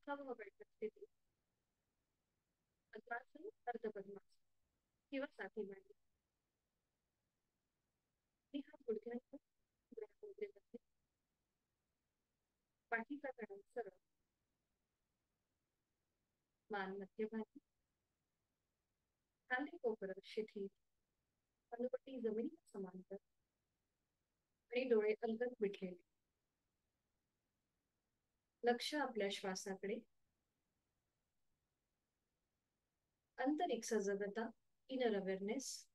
मुखावह बैठक स्थिती, पद्मासन, अर्धपद्मासन किंवा साधी मांडी. हा गुडघ्यांवर मोडले जाते. पाठीचा कणा सरळ, मान मध्यभागी, खांदे कोपरं शिथिल, हनुवटी जमिनीला समांतर आणि डोळे अलगद मिटलेले. लक्ष आपल्या श्वासाकडे. आंतरिक सजगता, इनर अवेअरनेस.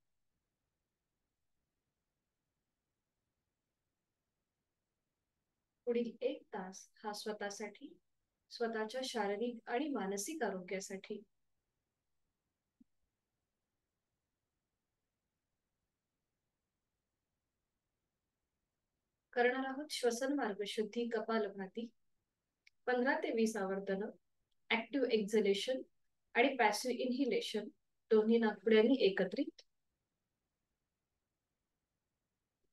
पुढील 1 तास हा स्वतःसाठी, स्वतःच्या शारीरिक आणि मानसिक आरोग्यासाठी. करणार आहोत श्वसन मार्ग शुद्धी कपालभाती. 15 ते 20 आवर्तन. ऍक्टिव्ह एक्झलेशन आणि पॅसिव्ह इन्हिलेशन दोन्ही नाकपुड्यांनी एकत्रित.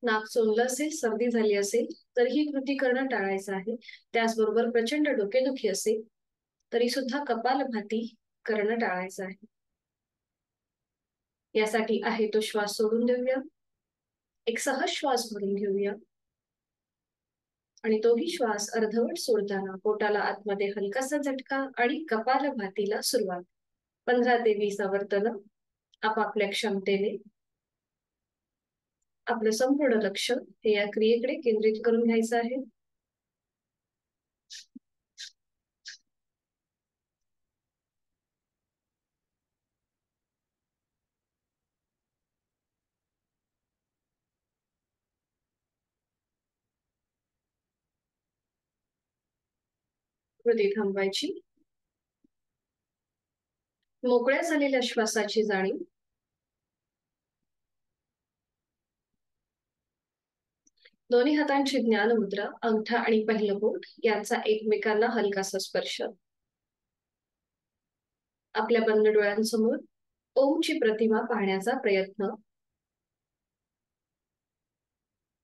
नाक सोललं असेल, सर्दी झाली असेल तर ही कृती करणं टाळायचं आहे. त्याचबरोबर प्रचंड डोकेदुखी असेल तरी सुद्धा कपालभाती करणं टाळायचं आहे. यासाठी आहे तो श्वास सोडून देऊया. एक सहज श्वास भरून घेऊया आणि तोही श्वास अर्धवट सोडताना पोटाला आतमध्ये हलकासा झटका आणि कपालभातीला सुरुवात. 15 ते 20 आवर्तन आपापल्या क्षमतेने. आपलं संपूर्ण लक्ष हे या क्रियेकडे केंद्रित करून घ्यायचं आहे. कृती थांबवायची. मोकळ्या झालेल्या श्वासाची जाणीव. दोन्ही हातांची ज्ञान मुद्रा, अंगठा आणि पहिलं बोट यांचा एकमेकांना हलकासा स्पर्श. आपल्या बंद डोळ्यांसमोर ओमची प्रतिमा पाहण्याचा प्रयत्न.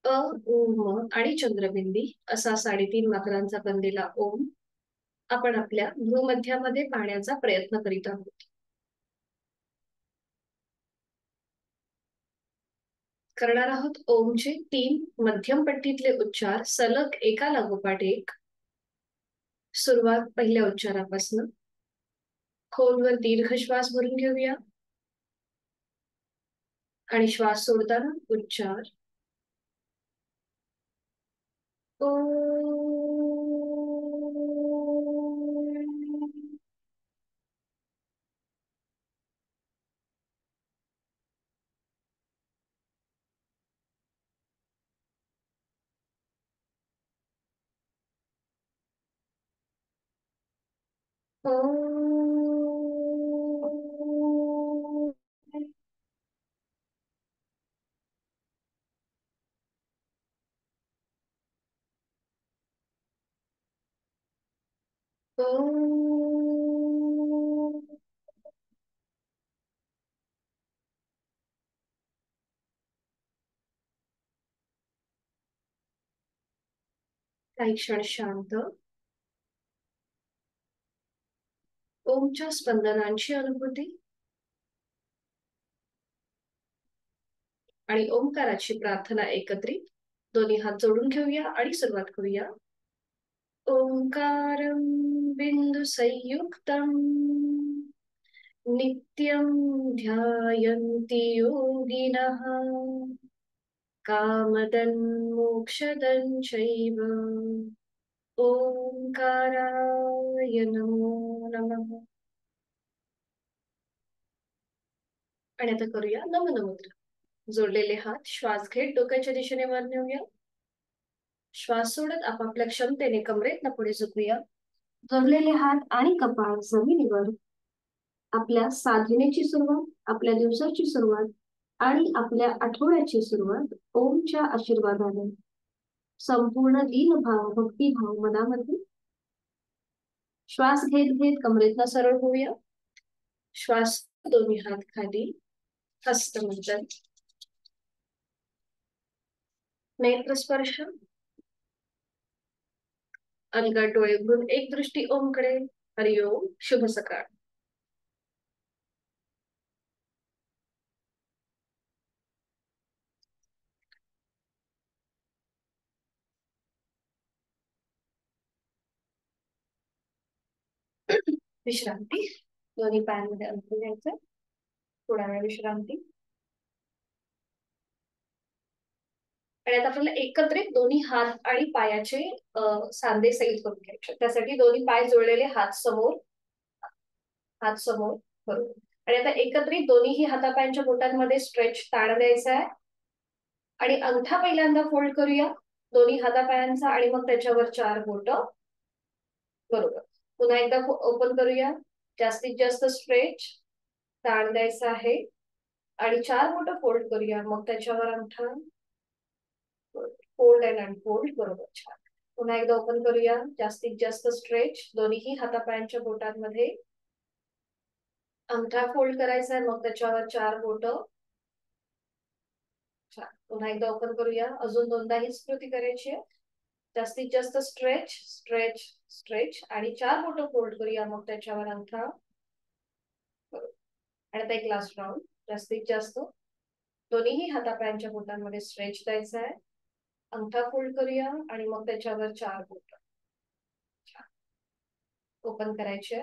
अ, उ, म आणि चंद्रबिंदी असा 3.5 मात्रांचा बनलेला ओम आपण आपल्या भूमध्यामध्ये पाहण्याचा प्रयत्न करीत आहोत. करणार आहोत ओमचे 3 मध्यम पट्टीतले उच्चार सलग एका लागोपाठ एक. सुरुवात पहिल्या उच्चारापासून. खोलवर दीर्घ श्वास भरून घेऊया आणि श्वास सोडताना उच्चार ओ. काही क्षण शांत. ओमच्या स्पंदनांची अनुभूती आणि ओंकाराची प्रार्थना एकत्रित. दोन्ही हात जोडून घेऊया आणि सुरुवात करूया. ओंकारं बिंदु संयुक्तम् नित्यं ध्यायन्ति योगिनः कामदं मोक्षदं चैव. ओंकाराय नमो नमः. आणि आता करूया नमन मुद्रा. जोडलेले हात श्वास घेत डोक्याच्या दिशेने वर नेऊया. श्वास सोडत आपापल्या क्षमतेने कमरेतनं पुढे झुकूया. जोडलेले हात आणि कपाळ जमिनीवर. आपल्या साधनेची सुरुवात, आपल्या दिवसाची सुरुवात आणि आपल्या आठवड्याची सुरुवात ओमच्या आशीर्वादाने. संपूर्ण दीनभाव, भक्तिभाव मनामध्ये. श्वास घेत घेत कमरेतनं सरळ होऊया. श्वास दोन्ही हात खाली, हस्तमंथन. नेत्रस्पर्श. अलगद डोळे उघडून एक दृष्टी ओमकडे. हरिओम, शुभ सकाळ. विश्रांती. दोन्ही पायांमध्ये अंतर घ्यायचं. थोडा वेळ विश्रांती. आणि आता आपल्याला एकत्रित दोन्ही हात आणि पायाचे सांधे सैल करून घ्यायचे. त्यासाठी दोन्ही पाय जोडलेले, हात समोर, हात समोर. बरोबर. आणि आता एकत्रित दोन्ही हातापायांच्या बोटांमध्ये स्ट्रेच ताण द्यायचा आहे. आणि अंगठा पहिल्यांदा फोल्ड करूया दोन्ही हातापायांचा, आणि मग त्याच्यावर 4 बोट. बरोबर. पुन्हा एकदा ओपन करूया. जास्तीत जास्त स्ट्रेच ताण द्यायचा आहे. आणि 4 बोट फोल्ड करूया, मग त्याच्यावर अंगठा फोल्ड अँड अनफोल्ड. बरोबर, छान. पुन्हा एकदा ओपन करूया. जास्तीत जास्त स्ट्रेच दोन्ही हातापायांच्या बोटांमध्ये. अंगठा फोल्ड करायचा आहे, मग त्याच्यावर 4 बोट. छान. पुन्हा एकदा ओपन करूया. अजून दोनदा हीच कृती करायची आहे. जास्तीत जास्त स्ट्रेच स्ट्रेच स्ट्रेच आणि 4 बोट फोल्ड करूया, मग त्याच्यावर अंगठा. बरोबर. आणि आता एक लास्ट राऊंड. जास्तीत जास्त दोन्ही हातापायांच्या बोटांमध्ये स्ट्रेच द्यायचा आहे. अंगठा फोल्ड करूया आणि मग त्याच्यावर 4 बोट. ओपन करायचे.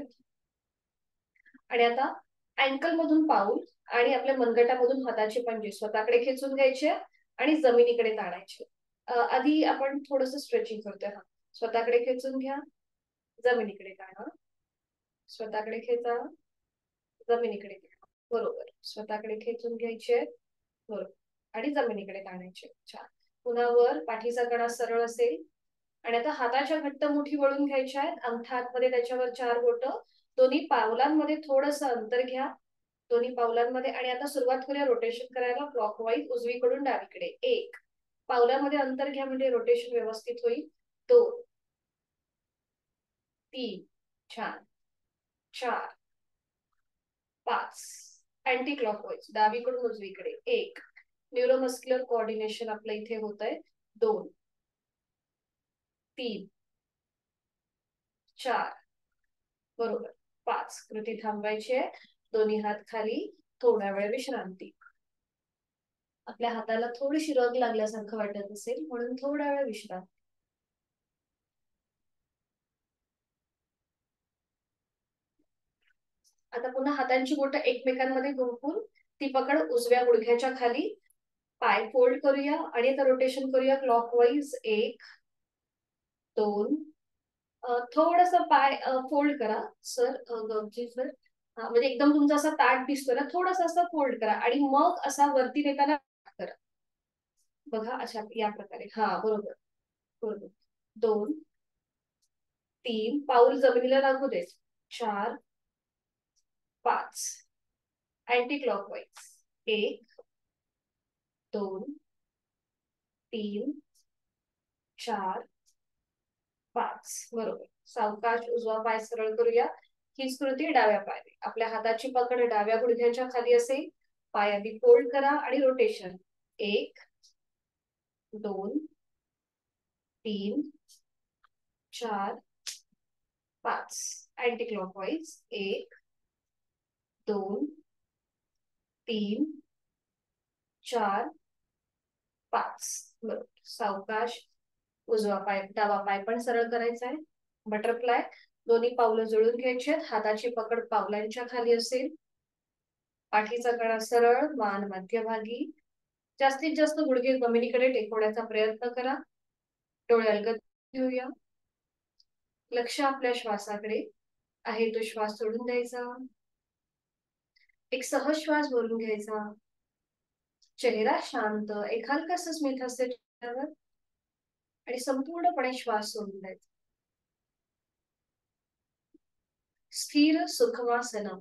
आणि आता अँकल मधून पाऊल आणि आपल्या मनगटामधून हाताची पंजे स्वतःकडे खेचून घ्यायचे आणि जमिनीकडे ताणायचे. आधी आपण थोडस स्ट्रेचिंग करतोय. हा, स्वतःकडे खेचून घ्या, जमिनीकडे ताणा. स्वतःकडे खेचा, जमिनीकडे ताणा. बरोबर. स्वतःकडे खेचून घ्यायचे. बरोबर. आणि जमिनीकडे ताणायचे. छान. पुन्हा वर, पाठीचा कणा सरळ असेल. आणि आता हाताच्या घट्ट मुठी वळून घ्यायच्या आहेत. अंगठा आतमध्ये, त्याच्यावर 4 बोट. दोन्ही पावलांमध्ये थोडस अंतर घ्या, दोन्ही पावलांमध्ये. आणि आता सुरुवात करूया रोटेशन करायला क्लॉकवाईज, उजवीकडून डावीकडे. 1 पावलामध्ये अंतर घ्या, म्हणजे रोटेशन व्यवस्थित होईल. 2, 3, छान, 4, 5 अँटी क्लॉकवाईज डावीकडून उजवीकडे. 1 न्यूरोमस्क्युलर कोऑर्डिनेशन आपलं इथे होत आहे. 2, 3, 4. बरोबर. 5 कृती थांबवायची आहे. दोन्ही हात खाली. थोडा वेळ विश्रांती. आपल्या हाताला थोडीशी रग लागल्यासारखं वाटत असेल, म्हणून थोडा वेळ विश्रांती. आता पुन्हा हातांची बोटं एकमेकांमध्ये गुंफून ती पकड उजव्या गुडघ्याच्या खाली. पाय फोल्ड करूया आणि आता रोटेशन करूया क्लॉकवाईज. 1, 2. थोडस पाय फोल्ड करा सर, गमजी सर. म्हणजे एकदम तुमचा असा ताट दिसतोय ना, थोडस असं फोल्ड करा आणि मग असा वरती नेताना करा. बघा, अशा या प्रकारे. हा, बरोबर. बरोबर. 2, 3 पाऊल जमिनीला लागू दे. 4, 5 अँटी क्लॉकवाईज. 1, 2, 3, 4, 5. बरोबर. सावकाश उजवा पाय सरळ करूया. हीच कृती डाव्या पायाने. आपल्या हाताची पकड डाव्या गुडघ्याच्या खाली असेल. पाय आधी फोल्ड करा आणि रोटेशन. 1, 2, 3, 4, 5 anti clockwise. 1, 2, 3, 4, 5. बरोबर. सावकाश उजवा पाय, डावा पाय पण सरळ करायचा आहे. बटरफ्लाय. दोन्ही पावलं जुळून घ्यायची आहेत. हाताची पकड पावलांच्या खाली असेल. पाठीचा कणा सरळ, मान मध्यभागी. जास्तीत जास्त गुडघे जमिनीकडे टेकवण्याचा प्रयत्न करा. डोळे अलगद घेऊया. लक्ष आपल्या श्वासाकडे आहे, तो श्वास सोडून द्यायचा. एक सहज श्वास भरून घ्यायचा. चेहरा शांत, एक हलकासा स्मित हास्य चेहऱ्यावर. आणि संपूर्णपणे श्वास सोडून द्यायचा. स्थिर सुखवासनम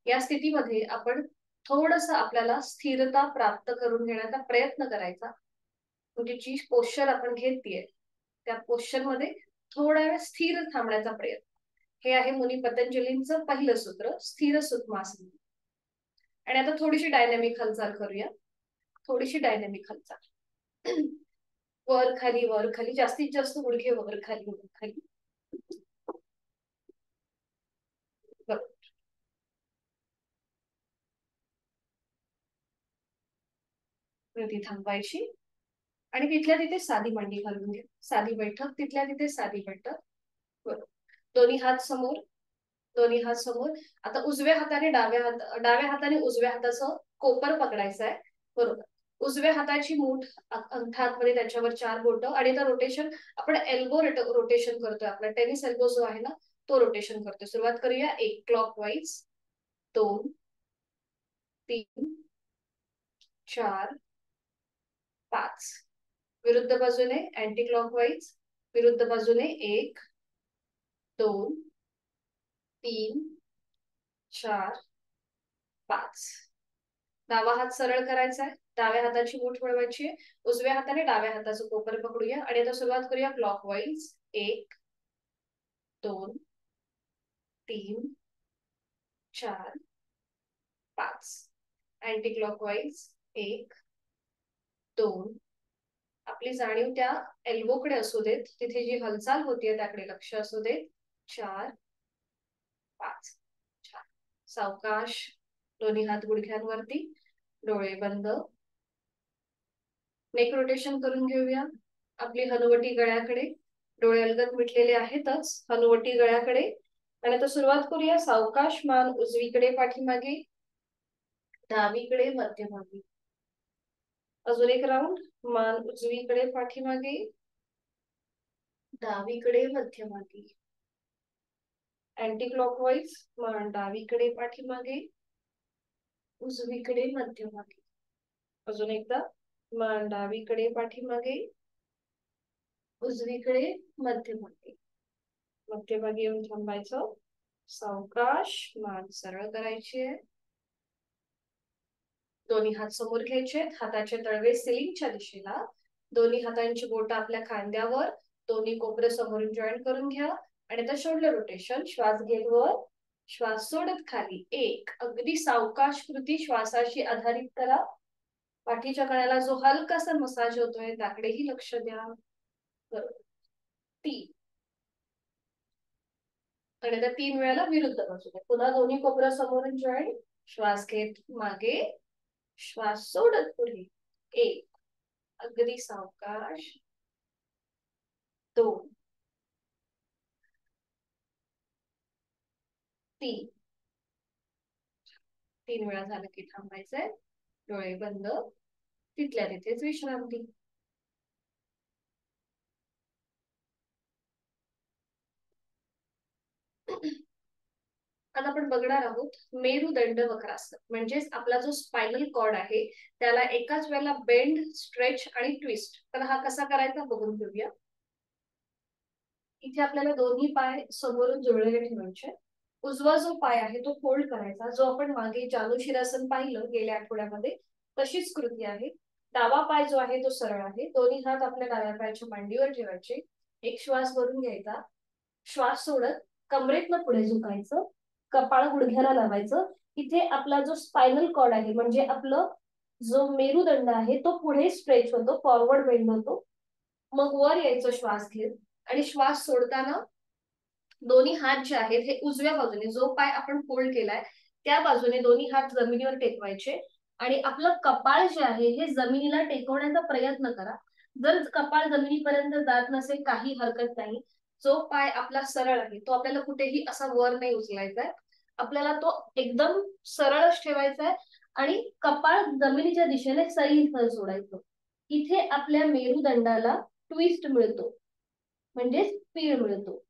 या स्थितीमध्ये आपण थोडस आपल्याला स्थिरता प्राप्त करून घेण्याचा प्रयत्न करायचा. म्हणजे जी पोश्चर आपण घेतलीये त्या पोश्चर मध्ये थोडा वेळ स्थिर थांबण्याचा प्रयत्न. हे आहे मुनी पतंजलींचं पहिलं सूत्र, स्थिर सुखमासन. आणि आता थोडीशी डायनॅमिक हालचाल करूया. थोडीशी डायनॅमिक हालचाल. वर खाली, वर खाली. जास्तीत जास्त गुडघे वर खाली, वर खाली. ती थांबायची आणि तिथल्या तिथे साधी मांडी घालून घ्या. साधी बैठक, तिथल्या तिथे साधी बैठक. बरोबर. दोन्ही हात समोर, दोन्ही हात समोर. आता उजव्या हाताने डाव्या हाताने उजव्या हाताचं कोपर पकडायचं आहे. बरोबर. उजव्या हाताची मूठ अंगठा आतमध्ये, त्याच्यावर 4 बोटं आणि आता रोटेशन आपण एल्बो रोटेशन करतोय. आपला टेनिस एल्बो जो आहे ना तो रोटेशन करतोय. सुरुवात करूया. 1 क्लॉकवाईज, 2, 3, 4, 5. विरुद्ध बाजूने अँटी क्लॉकवाईज, विरुद्ध बाजूने 1, 2, 3, 4, 5. डावा हात सरळ करायचा आहे. डाव्या हाताची मूठ वळवायची आहे. उजव्या हाताने डाव्या हाताचं कोपर पकडूया आणि आता सुरुवात करूया क्लॉकवाईज. 1, 2, 3, 4, 5. Anti clockwise. 1, 2. आपली जाणीव त्या एल्बोकडे असू देत, तिथे जी हालचाल होतीये त्याकडे लक्ष असू देत. 4, 5. छान. सावकाश दोन्ही हात गुडघ्यांवरती, डोळे बंद. नेक रोटेशन करून घेऊया. आपली हनुवटी गळ्याकडे, डोळे अलगद मिटलेले आहेतच, हनुवटी गळ्याकडे. आणि आता सुरुवात करूया. सावकाश मान उजवीकडे पाठीमागे, डावीकडे मध्यभागी. अजून एक राऊंड. मान उजवीकडे पाठीमागे, डावीकडे मध्यभागी. Anti clockwise. मान डावीकडे पाठीमागे, उजवीकडे मध्यभागी. अजून एकदा. मान डावीकडे पाठीमागे, उजवीकडे मध्यभागी. मध्यभागी येऊन थांबायचं. सावकाश मान सरळ करायची आहे. दोन्ही हात समोर घ्यायचे. हाताचे तळवे सिलिंगच्या दिशेला. दोन्ही हातांची बोट आपल्या खांद्यावर. दोन्ही कोपरे समोरून जॉईन करून घ्या आणि आता शोल्डर रोटेशन. श्वास घेत वर, श्वास सोडत खाली. 1. अगदी सावकाश कृती श्वासाशी आधारित करा. पाठीच्या कण्याला जो हलकासा मसाज होतोय त्याकडेही लक्ष द्या. 3. आणि आता 3 वेळेला विरुद्ध बाजूला. पुन्हा दोन्ही कोपरा समोरून जॉईन. श्वास घेत मागे, श्वास सोडत पुढे. 1. अगदी सावकाश. 2, 3. 3 वेळा झालं की थांबायचंय. डोळे बंद. तिथल्या तिथेच विश्रांती. आता आपण बघणार आहोत मेरुदंड वक्रासन. म्हणजेच आपला जो स्पायनल कॉर्ड आहे त्याला एकाच वेळेला बेंड, स्ट्रेच आणि ट्विस्ट. तर हा कसा करायचा बघून घेऊया. इथे आपल्याला दोन्ही पाय समोरून जुळलेले ठेवायचे. उजवा जो पाय आहे तो फोल्ड करायचा, जो आपण मागे जानुशिरासन पाहिलं गेल्या आठवड्यामध्ये तशीच कृती आहे. डावा पाय जो आहे तो सरळ आहे. दोन्ही हात आपल्या डाव्या पायाच्या मांडीवर ठेवायचे. एक श्वास भरून घ्यायचा. श्वास सोडत कमरेतनं पुढे झुकायचं. कपाळ गुडघ्याला लावायचं. इथे आपला जो स्पायनल कॉर्ड आहे म्हणजे आपलं जो मेरुदंड आहे तो पुढे स्ट्रेच होतो, फॉरवर्ड बेंड होतो. मग वर यायचं श्वास घेत आणि श्वास सोडताना दोन्ही हात जे आहेत हे उजव्या बाजूने, जो पाय आपण फोल्ड केलाय त्या बाजूने दोन्ही हात जमिनीवर टेकवायचे आणि आपलं कपाळ जे आहे हे जमिनीला टेकवण्याचा प्रयत्न करा. जर कपाळ जमिनीपर्यंत जात नसेल काही हरकत नाही. जो पाय आपला सरळ आहे तो आपल्याला कुठेही असा वर नाही उचलायचा आहे. आपल्याला तो एकदम सरळच ठेवायचा आहे आणि कपाळ जमिनीच्या दिशेने सैल सोडायचं. इथे आपल्या मेरुदंडाला ट्विस्ट मिळतो, म्हणजेच पीळ मिळतो.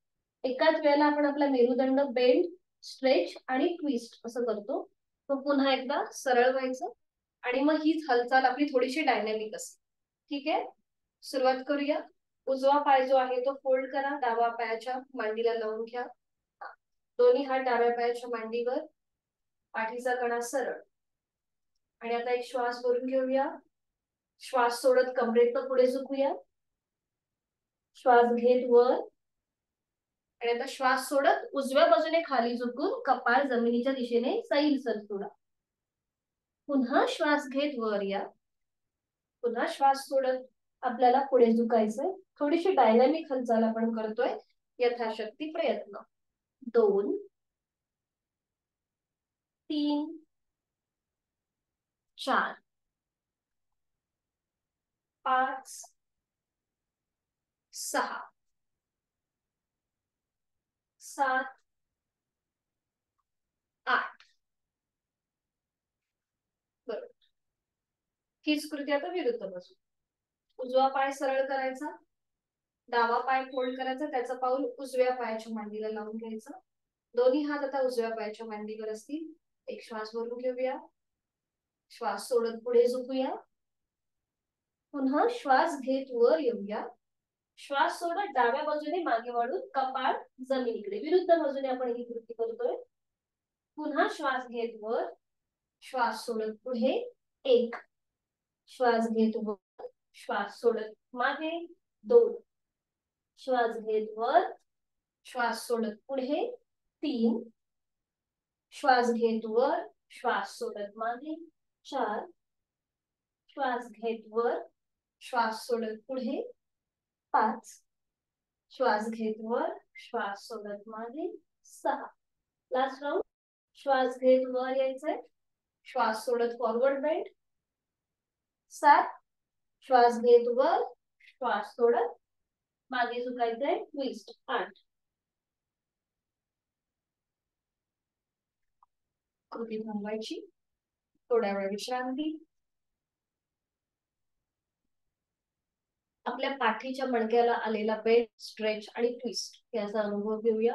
एकाच वेळेला आपण आपला मेरुदंड बेंड, स्ट्रेच आणि ट्विस्ट असं करतो. तो पुन्हा एकदा सरळ व्हायचं आणि मग हीच हालचाल आपली थोडीशी डायनॅमिक असते. ठीक आहे. सुरुवात करूया. उजवा पाय जो आहे तो फोल्ड करा. डावा पायाच्या मांडीला लावून घ्या. दोन्ही हात डाव्या पायाच्या मांडीवर. पाठीचा कणा सरळ. आणि आता एक श्वास भरून घेऊया. श्वास सोडत कमरेतनं पुढे झुकूया. श्वास घेत वर आणि आता श्वास सोडत उजव्या बाजूने खाली झुकून कपाळ जमिनीच्या दिशेने सैल सोडा. पुन्हा श्वास घेत वर या. पुन्हा श्वास सोडत आपल्याला पुढे झुकायचंय. थोडीशी डायनॅमिक हालचाल आपण करतोय. यथाशक्ती प्रयत्न. 2, 3, 4. 5 6 7 8 बरोबर. हीच कृती आता विरुद्ध बाजू. उजवा पाय सरळ करायचा, डावा पाय फोल्ड करायचा, त्याचं पाऊल उजव्या पायाच्या मांडीला लावून घ्यायचं. दोन्ही हात आता उजव्या पायाच्या मांडीवर असतील. एक श्वास भरून घेऊया, श्वास सोडत पुढे झुकूया, पुन्हा श्वास घेत वर येऊया, श्वास सोडत डाव्या बाजूने मागे वाढून कपाळ जमिनीकडे, विरुद्ध बाजूने आपण ही कृती करतोय. पुन्हा श्वास घेत वर, श्वास सोडत पुढे, एक श्वास घेत वर, श्वास सोडत मागे, 2 श्वास घेत वर, श्वास सोडत पुढे, 3 श्वास घेत वर, श्वास सोडत मागे, 4 श्वास घेत वर, श्वास सोडत पुढे, 5 श्वास घेत वर, श्वास सोडत मागे, 6 लास्ट राउंड. श्वास घेत वर यायचंय, श्वास सोडत फॉरवर्ड बेंड, 7 श्वास घेत वर, श्वास सोडत मागे झुकायचंय, ट्विस्ट, 8 कृती थांबवायची, थोड्या वेळ विश्रांती. आपल्या पाठीच्या मणक्याला आलेला बेंड, स्ट्रेच आणि ट्विस्ट याचा अनुभव घेऊया.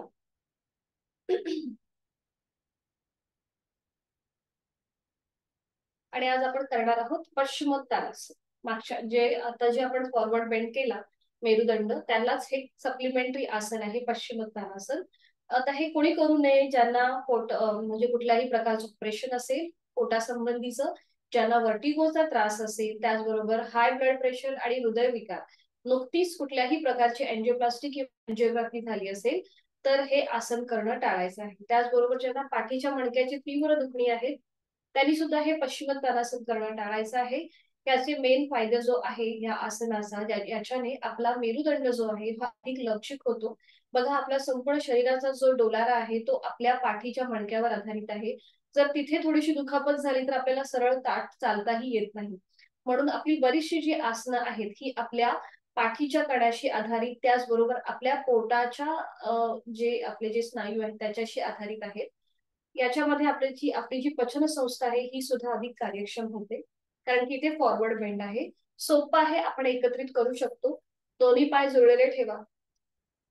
आणि आज आपण करणार आहोत पश्चिमोत्तानासन. मागच्या आता जे आपण फॉरवर्ड बेंड केला मेरुदंड, त्यालाच हे सप्लिमेंटरी आसन आहे पश्चिमोत्तानासन. आता हे कोणी करू नये ज्यांना पोट म्हणजे कुठल्याही प्रकारचं ऑपरेशन असेल पोटासंबंधीचं, ज्यांना वर्टिगोचा त्रास असेल, त्याचबरोबर हाय ब्लड प्रेशर आणि हृदयविकार, नुकतीच कुठल्याही प्रकारची अँजिओप्लास्टी किंवा अँजिओग्राफी झाली असेल तर हे आसन करणं टाळायचं आहे. त्याचबरोबर ज्यांना पाठीच्या मणक्याची तीव्र दुखणी आहे त्यांनी सुद्धा हे पश्चिमोत्तानासन करणं टाळायचं आहे. त्याचे मेन फायदे जो आहे या आसनाचा, याच्याने आपला मेरुदंड जो आहे हा अधिक लवचिक होतो. बघा, आपल्या संपूर्ण शरीराचा जो डोलारा आहे तो आपल्या पाठीच्या मणक्यावर आधारित आहे. जर तिथे थोडीशी दुखापत झाली तर आपल्याला सरळ ताठ चालताही येत नाही. म्हणून आपली बरीचशी जी आसनं आहेत ही आपल्या पाठीच्या कण्याशी आधारित, त्याचबरोबर आपल्या पोटाच्या जे आपले जे स्नायू आहेत त्याच्याशी आधारित आहेत. याच्यामध्ये आपली जी पचन संस्था आहे ही सुद्धा अधिक कार्यक्षम होते, कारण की इथे फॉरवर्ड बेंड आहे. सोपं आहे, आपण एकत्रित करू शकतो. दोन्ही पाय जुळलेले ठेवा,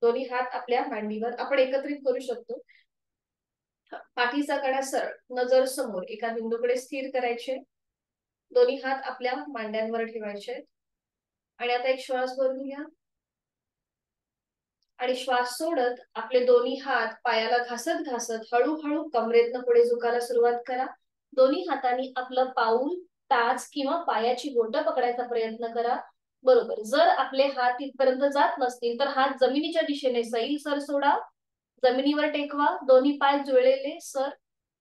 दोन्ही हात आपल्या मांडीवर आपण एकत्रित करू शकतो. पाठीचा कणा सरळ, नजर समोर एका बिंदूकडे स्थिर करायचे, दोन्ही हात आपल्या मांड्यांवर ठेवायचे आणि आता एक श्वास भरून घ्या आणि श्वास सोडत आपले दोन्ही हात पायाला घासत घासत हळूहळू कमरेतनं पुढे झुकायला सुरुवात करा. दोन्ही हातांनी आपलं पाऊल, टाच किंवा पायाची बोटं पकडायचा प्रयत्न करा. बरोबर. जर आपले हात इथपर्यंत जात नसतील तर हात जमिनीच्या दिशेने सैल सर सोडा, जमिनीवर टेकवा, दोन्ही पाय जुळलेले सर,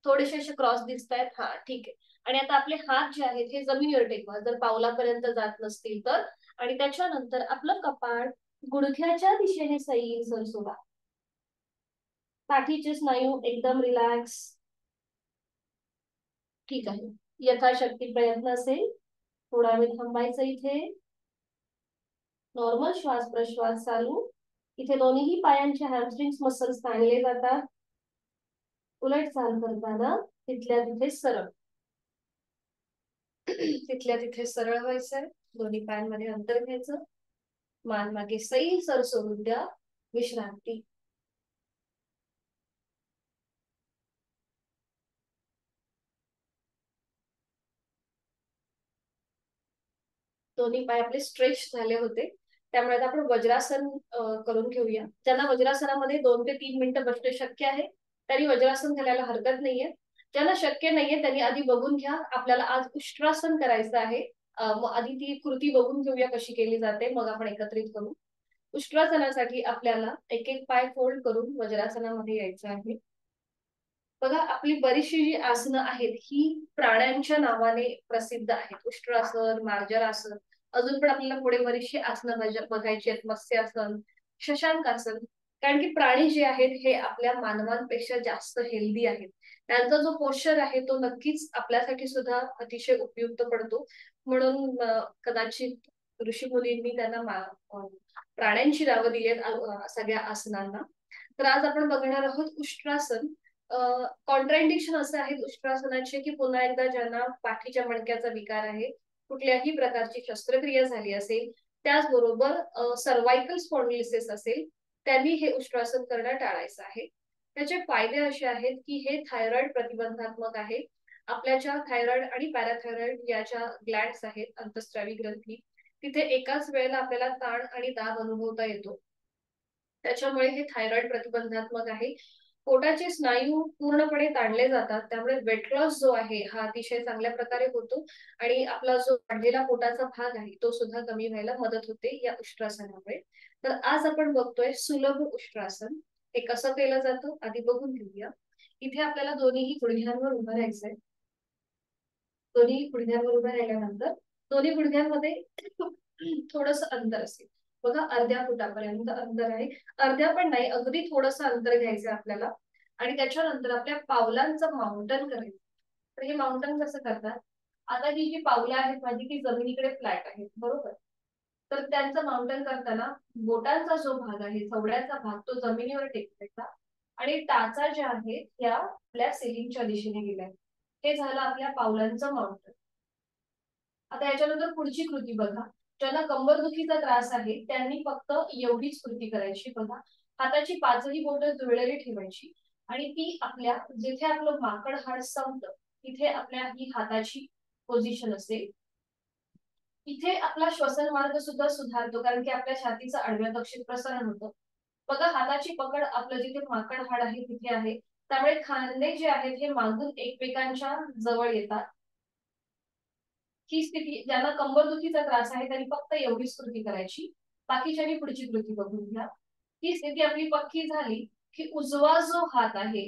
थोडेसे असे क्रॉस दिसतायत, हा ठीक आहे. आणि आता आपले हात जे आहेत हे जमिनीवर टेकवा जर पावलापर्यंत जात नसतील तर. आणि त्याच्यानंतर आपलं कपाळ गुडघ्याच्या दिशेने सैल सर सोडा, पाठीचे स्नायू एकदम रिलॅक्स. ठीक आहे, यथाशक्ती प्रयत्न असेल थोडा वेळ थांबायचं इथे. नॉर्मल श्वास प्रश्वास चालू. इथे दोन्ही पायांचे हॅमस्ट्रिंग्स मसल्स ताणले जातात. उलट चाल करताना तिथल्या तिथे सरळ, तिथल्या तिथे सरळ व्हायचंय. दोन्ही पायांमध्ये अंतर घ्यायचं, मान मागे सैल सर सोडून द्या, विश्रांती. दोन्ही पाय आपले स्ट्रेच झाले होते, त्यामुळे आता आपण वज्रासन करून घेऊया. ज्यांना वज्रासनामध्ये 2 ते 3 मिनिटं बसणं शक्य आहे त्यांनी वज्रासन घालायला हरकत नाहीये. ज्यांना शक्य नाहीये त्यांनी आधी बघून घ्या. आपल्याला आज उष्ट्रासन करायचं आहे. मग आधी ती कृती बघून घेऊया कशी केली जाते, मग आपण एकत्रित करू. उष्ट्रासनासाठी आपल्याला एक एक पाय फोल्ड करून वज्रासनामध्ये यायचं आहे. बघा, आपली बरीचशी जी आसनं आहेत ही प्राण्यांच्या नावाने प्रसिद्ध आहेत. उष्ट्रासन, मार्जरासन, अजून पण आपल्याला पुढे बरीचशी आसनं बघायची आहेत. मत्स्यासन, शशांकासन. कारण की प्राणी जे आहेत हे आपल्या मानवांपेक्षा जास्त हेल्दी आहेत. त्यांचा जो पोश्चर आहे तो नक्कीच आपल्यासाठी सुद्धा अतिशय उपयुक्त पडतो. म्हणून कदाचित ऋषी मुलींनी त्यांना प्राण्यांची नावं दिली आहेत सगळ्या आसनांना. तर आज आपण बघणार आहोत उष्ट्रासन. कॉन्ट्राइंडिक्शन असे आहेत उष्ट्रासनाचे की पुन्हा एकदा ज्यांना पाठीच्या मणक्याचा विकार आहे, कुठल्याही प्रकारची शस्त्रक्रिया झाली असेल, त्याचबरोबर सर्वायकल स्पॉन्डिलिसिस असेल, त्यांनी हे उष्ट्रासन करणं टाळायचं आहे. त्याचे फायदे असे आहेत की हे थायरॉइड प्रतिबंधात्मक आहे. आपल्या ज्या थायरॉइड आणि पॅराथायरॉइड या ज्या ग्लँड्स आहेत, अंतस्रावी ग्रंथी, तिथे एकाच वेळेला आपल्याला ताण आणि दाब अनुभवता येतो. त्याच्यामुळे हे थायरॉइड प्रतिबंधात्मक आहे. पोटाचे स्नायू पूर्णपणे ताणले जातात, त्यामुळे वेट लॉस जो आहे हा अतिशय चांगल्या प्रकारे होतो आणि आपला जो वाढलेला पोटाचा भाग आहे तो सुद्धा कमी व्हायला मदत होते या उष्ट्रासनामुळे. तर आज आपण बघतोय सुलभ उष्ट्रासन. हे कसं केलं जातं आधी बघून घेऊया. इथे आपल्याला दोन्ही गुडघ्यांवर उभं राहायचंय. दोन्ही गुडघ्यांवर उभं राहिल्यानंतर दोन्ही गुडघ्यांमध्ये थोडस अंतर असेल बघा, अर्ध्या फुटापर्यंत अंतर आहे. अर्ध्या पण नाही, अगदी थोडस अंतर घ्यायचं आपल्याला आणि त्याच्यानंतर आपल्या पावलांचं माउंटन करायचं. तर हे माउंटन कसं करतात, आता ही जी पावलं आहेत माझी ती जमिनीकडे फ्लॅट आहेत बरोबर. तर त्यांचं माउंटन करताना बोटांचा जो भाग आहे, चवड्याचा भाग, तो जमिनीवर टेकवायचा आणि टाचा ज्या आहेत त्या आपल्या सिलिंगच्या दिशेने गेल्या. हे झालं आपल्या पावलांचं माउंटन. आता याच्यानंतर पुढची कृती बघा. ज्यांना कंबरदुखीचा त्रास आहे त्यांनी फक्त एवढीच कृती करायची बघा. हाताची पाचही बोटं जुळलेली ठेवायची आणि ती आपल्या जिथे आपलं माकड हाड संपतं तिथे आपल्या ही हाताची पोझिशन असेल. इथे आपला श्वसन मार्ग सुद्धा सुधारतो, कारण की आपल्या छातीचं आडव्या दक्षिण प्रसारण होतं. बघा, हाताची पकड आपलं जिथे माकड हाड आहे तिथे आहे, त्यामुळे खांदे जे आहेत हे मागून एकमेकांच्या जवळ येतात. ही स्थिती, ज्यांना कंबरदुखीचा त्रास आहे त्यांनी फक्त एवढीच कृती करायची. बाकीच्यांनी पुढची कृती बघून घ्या. ही स्थिती आपली पक्की झाली की उजवा जो हात आहे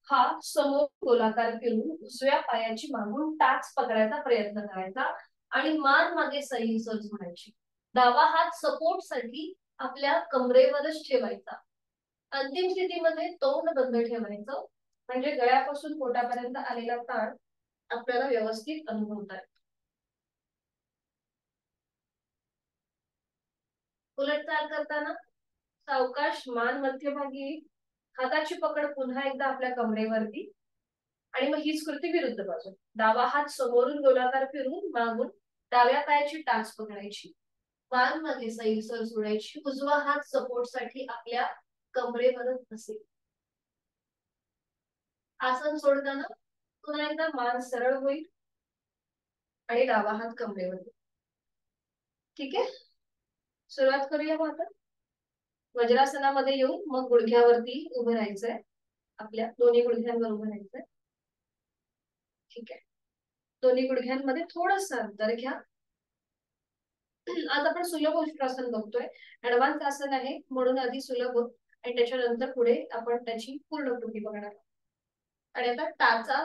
हा समोर गोलाकार फिरून उजव्या पायाची मागून टाच पकडायचा प्रयत्न करायचा आणि मान मागे सैलसर जोडायची. डावा हात सपोर्ट साठी आपल्या कमरेवरच ठेवायचा. अंतिम स्थितीमध्ये तोंड बंद ठेवायचं, म्हणजे गळ्यापासून पोटापर्यंत आलेला ताण आपल्याला व्यवस्थित अनुभवता येतो. उलट चाल करताना सावकाश मान मध्यभागी, हाताची पकड पुन्हा एकदा आपल्या कमरेवरती आणि मग हीच कृती विरुद्ध बाजू. डावा हात समोरून गोलाकार फिरून मागून डाव्या पायाची टाच पकडायची, मान मध्ये सैलसर सोडायची, उजवा हात सपोर्ट साठी आपल्या कमरेवरच असेल. आसन सोडताना पुन्हा एकदा मान सरळ होईल आणि डावा हात कमरेवर. ठीक आहे, सुरुवात करूया मग आता. वज्रासनामध्ये येऊन मग गुडघ्यावरती उभं राहायचंय, आपल्या दोन्ही गुडघ्यांवर उभं राहायचंय. ठीक आहे, दोन्ही गुडघ्यांमध्ये थोडस अंतर घ्या. आज आपण सुलभ उष्ट्रासन बघतोय. ऍडव्हान्स आसन आहे म्हणून आधी सुलभ आणि त्याच्यानंतर पुढे आपण त्याची पूर्ण कृती बघणार. आणि आता टाचा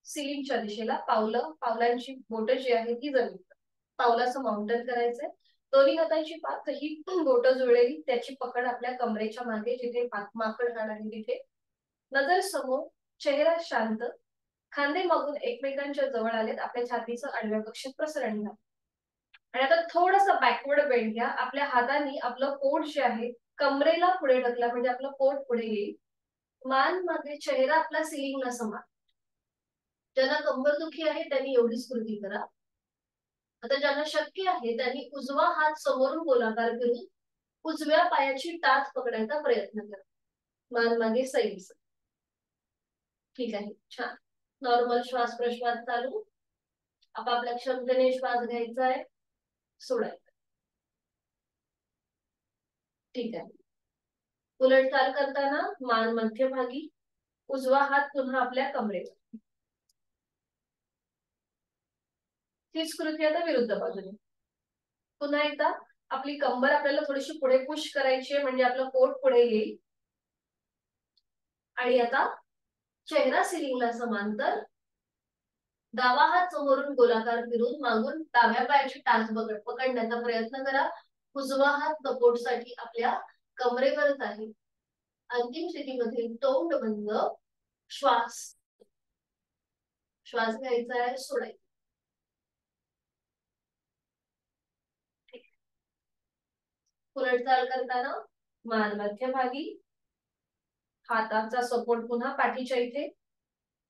सिलिंगच्या दिशेला, पावलांची बोट जी आहे ती जमीन, पावलाचं माउंटन करायचंय. दोन्ही हातांची पाच ही बोट जुळलेली, त्याची पकड आपल्या कमरेच्या मागे जिथे माकड हाड आहे तिथे. नजर समोर, चेहरा शांत, खांदे मागून एकमेकांच्या जवळ आलेत, आपल्या छातीचं आडव्या कक्षेत प्रसरण घ्या. आणि आता थोडस बॅकवर्ड बेंड घ्या. आपल्या हातांनी आपलं पोट जे आहे कमरेला पुढे ढकला, म्हणजे आपलं पोट पुढे येईल. मान मध्ये चेहरा आपला सिलिंगला समान. ज्यांना कंबरदुखी आहे त्यांनी एवढीच कृती करा. आता ज्यांना शक्य आहे त्यांनी उजवा हात समोरून गोलाकार करून उजव्या पायाची टाच पकडायचा प्रयत्न करा, मान मागे सैलसर. ठीक आहे, छान. नॉर्मल श्वास प्रश्वास चालू. आपापल्या क्षमतेने श्वास घ्यायचा आहे, सोडायचा. ठीक आहे, उलट चाल करताना मान मध्यभागी, उजवा हात पुन्हा आपल्या कमरेवर. तीच कृती आता विरुद्ध बाजूने. पुन्हा एकदा आपली कंबर आपल्याला थोडीशी पुढे पुश करायची आहे, म्हणजे आपलं पोट पुढे येईल. आणि आता चेहरा सिलिंगला समांतर, डावा हात समोरून गोलाकार फिरून मागून डाव्या पायाची टाच पकडण्याचा प्रयत्न करा. उजवा हात सपोर्ट साठी आपल्या कमरेवरच आहे. अंतिम स्थितीमध्ये तोंड बंद, श्वास श्वास घ्यायचा आहे, सोडायचा. उलट चाल करताना मान मध्यभागी, हाताचा सपोर्ट पुन्हा पाठीच्या इथे.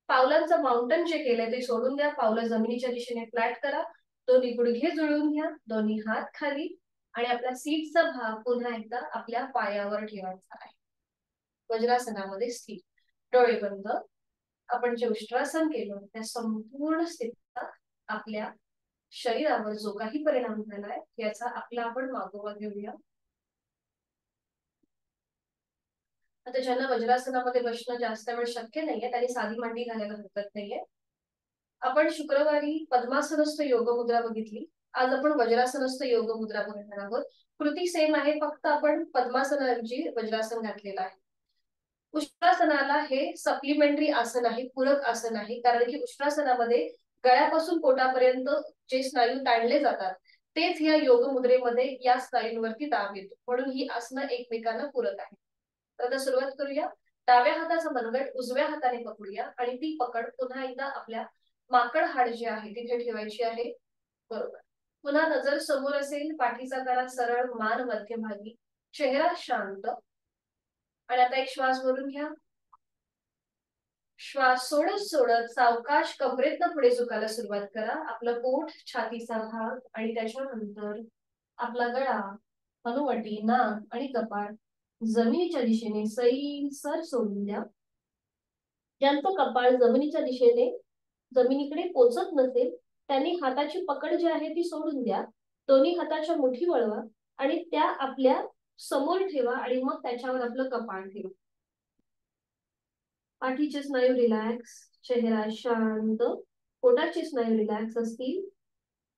पावलांचं माउंटन जे केलंय ते सोडून द्या, पावलं जमिनीच्या दिशेने फ्लॅट करा, दोन्ही गुडघे जुळवून घ्या, दोन्ही हात खाली, आणि आपल्या सीटचा भाग पुन्हा एकदा आपल्या पायावर ठेवायचा आहे. वज्रासनामध्ये स्थिर, डोळे बंद. आपण जे उष्ट्रासन केलं त्या संपूर्ण स्थितीचा आपल्या शरीरावर जो काही परिणाम झालाय याचा आपला आपण मागोवा घेऊया. आता ज्यांना वज्रासनामध्ये बसणं जास्त वेळ शक्य नाहीये त्यांनी साधी मांडी घालायला हरकत नाहीये. आपण शुक्रवारी पद्मासनस्थ योग मुद्रा बघितली, आज आपण वज्रासनस्थ योग मुद्रा बघणार आहोत. कृती सेम आहे, फक्त आपण पद्मासनाऐवजी वज्रासन घातलेलं आहे. उष्ट्रासनाला हे सप्लिमेंटरी आसन आहे, पूरक आसन आहे, कारण की उष्ट्रासनामध्ये गळ्यापासून पोटापर्यंत जे स्नायू ताणले जातात तेच या योग मुद्रेमध्ये या स्नायूंवरती दाब येतो, म्हणून ही आसनं एकमेकांना पूरक आहे. तर आता सुरुवात करूया. डाव्या हाताचा मनगट उजव्या हाताने पकडूया आणि ती पकड पुन्हा एकदा आपल्या माकड हाड जे आहे तिथे ठेवायची आहे. बरोबर. पुन्हा नजर समोर असेल, पाठीचा करा सरळ, मान मध्यभागी, चेहरा शांत. आणि आता एक श्वास भरून घ्या. श्वास सोडत सोडत सावकाश कमरेतनं पुढे झुकायला सुरुवात करा. आपलं पोट, छातीचा भाग आणि त्याच्यानंतर आपला गळा, हनुवटी, नाक आणि कपाळ जमिनीच्या दिशेने सैलसर सोडून द्या. ज्यांचं कपाळ जमिनीच्या दिशेने जमिनीकडे पोचत नसेल त्यांनी हाताची पकड जी आहे ती सोडून द्या. दोन्ही हाताच्या मुठी वळवा आणि त्या आपल्या समोर ठेवा आणि मग त्याच्यावर आपलं कपाळ ठेवा. पाठीचे स्नायू रिलॅक्स, चेहरा शांत, पोटाचे स्नायू रिलॅक्स असतील.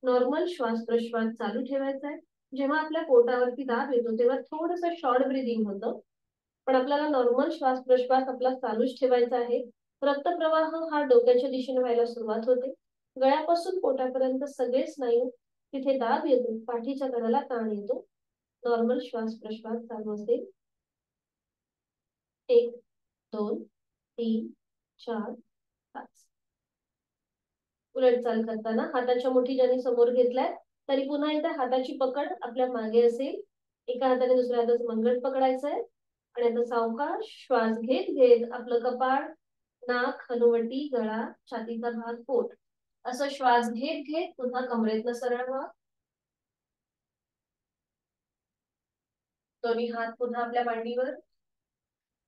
नॉर्मल श्वास प्रश्वास चालू ठेवायचा आहे. जेव्हा आपल्या पोटावरती दाब येतो तेव्हा थोडस शॉर्ट ब्रीदिंग होतं, पण आपल्याला नॉर्मल श्वास प्रश्वास आपला चालूच ठेवायचा आहे. रक्तप्रवाह हा डोक्याच्या दिशेने व्हायला सुरुवात होते. गळ्यापासून पोटापर्यंत सगळे स्नायू तिथे दाब येतो, पाठीच्या कडाला ताण येतो. नॉर्मल श्वास प्रश्वास चालू असेल. 1 2 3 4 5. उलट चाल करताना हाताच्या मुठी ज्यांनी समोर घेतलाय तरी पुन्हा एकदा हाताची पकड आपल्या मागे असेल. एका हाताने दुसऱ्या हाताचं मनगट पकडायचंय आणि आता सावकाश श्वास घेत घेत आपलं कपाळ, नाक, हनुवटी, गळा, छातीचा भाग, पोट असं श्वास घेत घेत पुन्हा कमरेतनं सरळ व्हा. दोन्ही हात पुन्हा आपल्या मांडीवर.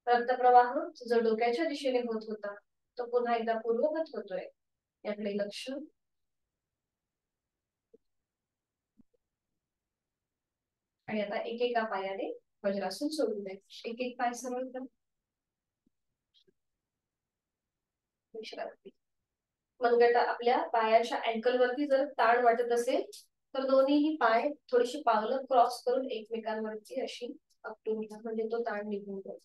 रक्तप्रवाह जो डोक्याच्या दिशेने होत होता तो पुन्हा एकदा पूर्ववत होतोय, याकडे लक्ष. आणि आता एकेका पायाने वज्रासन सोडून द्यायचं. एक एक पाय सरळ कर. विश्रांती. मनगट आपल्या पायाच्या अँकल वरती जर ताण वाटत असेल तर दोन्हीही पाय थोडीशी पावलं क्रॉस करून एकमेकांवरती अशी आपटून घ्या, म्हणजे तो ताण निघून जाईल.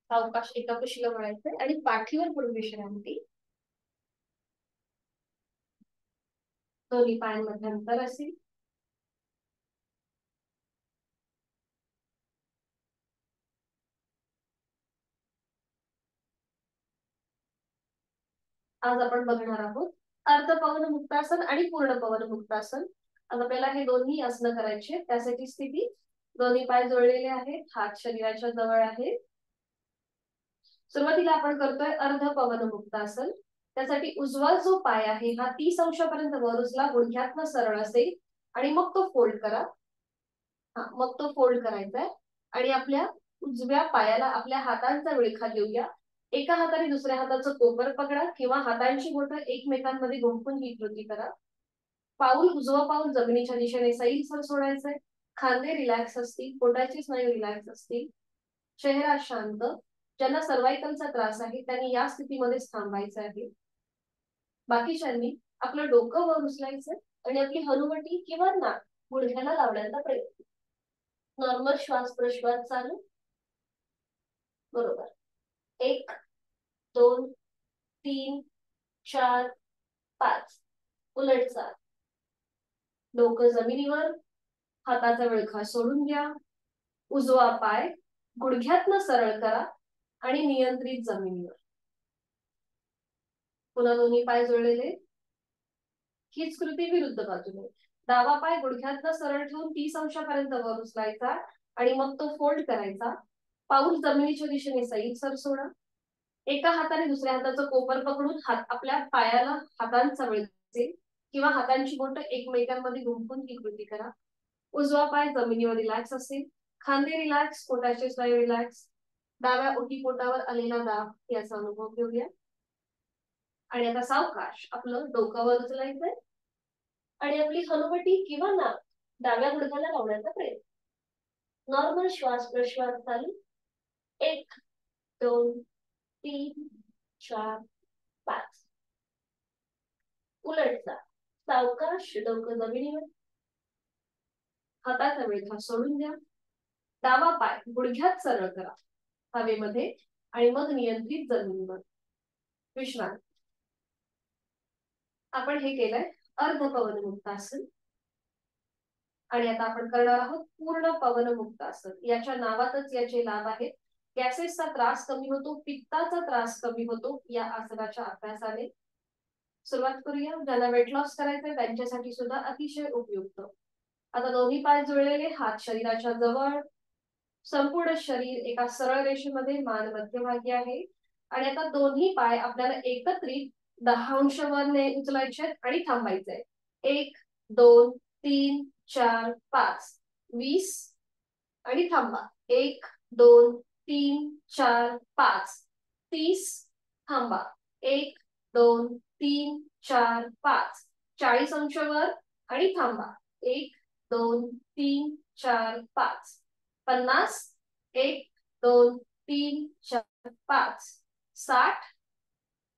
सावकाश एका कुशीला वळायचंय आणि पाठीवर पडून विश्रांती. दोन्ही पायांमध्ये अंतर असेल. आज आपण बघणार आहोत अर्ध पवन मुक्तासन आणि पूर्ण पवन मुक्तासन. आज आपल्याला हे दोन्ही आसनं करायचे. त्यासाठी स्थिती, दोन्ही पाय जोडलेले आहेत, हात शरीराच्या जवळ आहेत. सुरुवातीला आपण करतोय अर्ध पवन मुक्तासन. त्यासाठी उजवा जो पाय आहे हा 30 अंशापर्यंत वर उचला, गुडघ्यातनं सरळ असेल आणि मग तो फोल्ड करा. मग तो फोल्ड करायचा आहे आणि आपल्या उजव्या पायाला आपल्या हातांचा विळखा देऊया. एका हाताने दुसऱ्या हाताचं कोपर पकडा किंवा हातांची बोटं एकमेकांमध्ये गुंफून ही कृती करा. पाऊल उजवं पाऊल जमिनीच्या दिशेने सैलसर सोडायचंय. खांदे रिलॅक्स असतील, पोटाचे स्नायू रिलॅक्स असतील, चेहरा शांत. ज्यांना सर्वायकलचा त्रास आहे त्यांनी या स्थितीमध्येच थांबायचं आहे. बाकीच्यांनी आपलं डोकं वर उचलायचं आणि आपली हनुवटी किंवा नाक गुडघ्याला लावण्याचा प्रयत्न. नॉर्मल श्वास प्रश्वास चालू. बरोबर. 1 2 3 4 5. उलट चाल. डोकं जमिनीवर, हाताचा विळखा सोडून घ्या. उजवा पाय गुडघ्यातनं सरळ करा आणि नियंत्रित जमिनीवर. पुन्हा दोन्ही पाय जोडलेले, हीच कृती विरुद्ध बाजूने. डावा पाय गुडघ्यातनं सरळ ठेवून 30 अंशापर्यंत वर उचलायचा आणि मग तो फोल्ड करायचा. पाऊल जमिनीच्या दिशेने सैल सर सोडा. एका हाताने दुसऱ्या हाताचं कोपर पकडून हात आपल्या पायाला हातांचा वेळ किंवा हातांची बोटं एकमेकांमध्ये गुंफून ही कृती करा. उजवा पाय जमिनीवर रिलॅक्स असेल, खांदे रिलॅक्स, पोटाचे स्नायू रिलॅक्स. डाव्या ओटीपोटावर आलेला दाब याचा अनुभव घेऊया. आणि आता सावकाश आपलं डोकावर उचलायचंय आणि आपली हनुवटी किंवा नाक डाव्या गुडघ्याला लावण्याचा प्रयत्न. नॉर्मल श्वास प्रश्वास चालू. 1 2 3 4 5. उलटचा सावकाश डोकं जमिनीवर, हाताचा विळखा सोडून द्या. डावा पाय गुडघ्यात सरळ करा हवेमध्ये आणि मग नियंत्रित जमिनीवर. विश्रांती. आपण हे केलंय अर्ध पवन मुक्तासन आणि आता आपण करणार आहोत पूर्ण पवन मुक्तासन. याच्या नावातच याचे लाभ आहेत. गॅसेसचा त्रास कमी होतो, पित्ताचा त्रास कमी होतो या आसनाच्या अभ्यासाने. सुरुवात करूया. ज्यांना वेट लॉस करायचंय त्यांच्यासाठी सुद्धा अतिशय उपयुक्त. आता दोन्ही पाय जुळलेले, हात शरीराच्या जवळ, संपूर्ण शरीर एका सरळ रेषेमध्ये, मान मध्यभागी आहे. आणि आता दोन्ही पाय आपल्याला एकत्रित 10 अंश वर उचलायचे आणि थांबायचंय. 1 2 3 4 5. 20 आणि थांबा. 1 2 3 4 5. 30 थांबा. 1 2 3 4 5. 40 अंश वर आणि थांबा. 1 2 3 4 5. 50. 1 2 3 4 5. 60.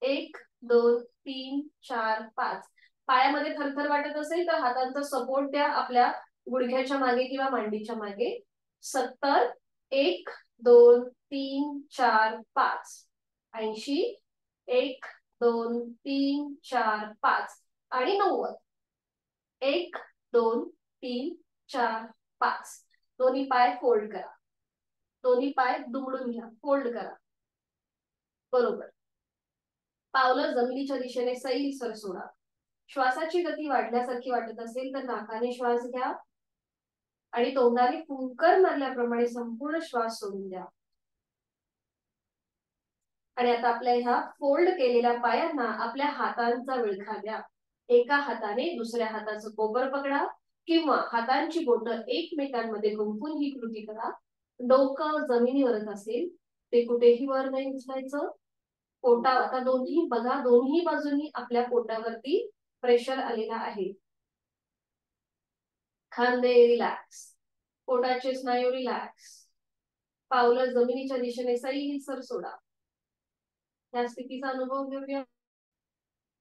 1 2 3 4 5. पायामध्ये थरथर वाटत असेल तर हातांचा सपोर्ट द्या आपल्या गुडघ्याच्या मागे किंवा मांडीच्या मागे. 70. 1 2 3 4 5. 80. 1 2 3 4 5. आणि 90. 1 2 3 4 5. दोन्ही पाय फोल्ड करा. दोन्ही पाय दुमडून घ्या, फोल्ड करा. बरोबर. पावलं जमिनीच्या दिशेने सैल सर सोडा. श्वासाची गती वाढल्यासारखी वाटत असेल तर नाकाने श्वास घ्या आणि तोंडाने फुंकर मारल्याप्रमाणे संपूर्ण श्वास सोडून द्या. आणि आता आपल्या ह्या फोल्ड केलेल्या पायांना आपल्या हातांचा विळखा द्या. एका हाताने दुसऱ्या हाताचं कोपर पकडा किंवा हातांची बोटं एकमेकांमध्ये गुंफून ही कृती करा. डोकं जमिनीवरच असेल, ते कुठेही वर नाही उचलायचं. पोटा आता दोन्ही बघा, दोन्ही बाजूंनी आपल्या पोटावरती प्रेशर आलेला आहे. खांदे रिलॅक्स, पोटाचे स्नायू रिलॅक्स. पावलं जमिनीच्या दिशेने सैल सर सोडा. या स्थितीचा अनुभव घेऊया.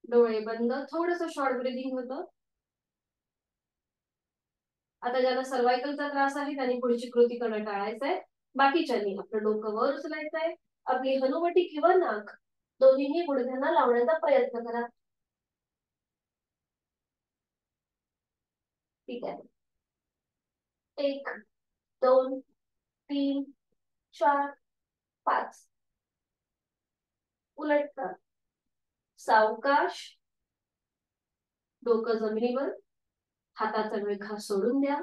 डोळे बंद, थोडस शॉर्ट ब्रीदिंग होतं. आता ज्यांना सर्वायकलचा त्रास आहे त्यांनी पुढची कृती करणं टाळायचंय. बाकीच्यांनी आपलं डोकं वर उचलायचंय. आपली हनुवटी किंवा नाक दोन्हीही गुडघ्यांना लावण्याचा प्रयत्न करा. ठीक आहे. 1 2 3 4 5. उलट करा. सावकाश डोकं जमिनीवर, हाताचा विळखा सोडून द्या.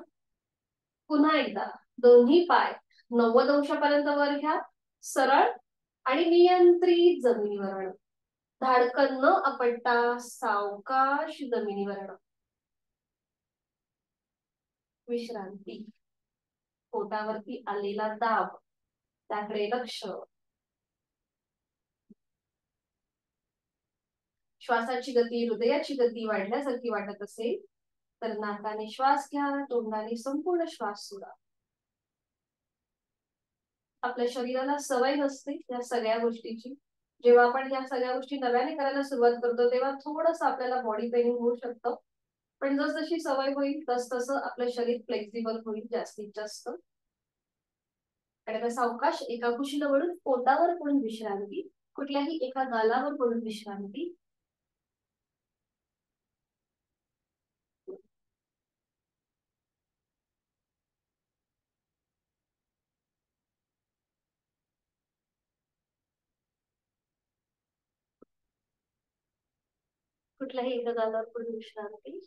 पुन्हा एकदा दोन्ही पाय 90 अंशापर्यंत वर घ्या, सरळ आणि नियंत्रित जमिनीवर आणा. धाडकन न आपटता सावकाश जमिनीवर आणा. विश्रांती. पोटावरती आलेला दाब त्याकडे लक्ष. श्वासाची गती, हृदयाची गती वाढल्यासारखी वाटत असेल तर नाकाने श्वास घ्या, तोंडाने संपूर्ण श्वास सोडा. आपल्या शरीराला सवय नसते या सगळ्या गोष्टीची. जेव्हा आपण या सगळ्या गोष्टी नव्याने करायला सुरुवात करतो तेव्हा थोडस आपल्याला बॉडी पेनिंग होऊ शकतं. पण जसजशी सवय होईल तसं आपलं शरीर फ्लेक्झिबल होईल जास्तीत जास्त. आणि आता सावकाश एका कुशीला वळून पोटावर पडून विश्रांती, कुठल्याही एका गालावर पडून विश्रांती. कुठल्याही एका जागावर पडून विश्रांती.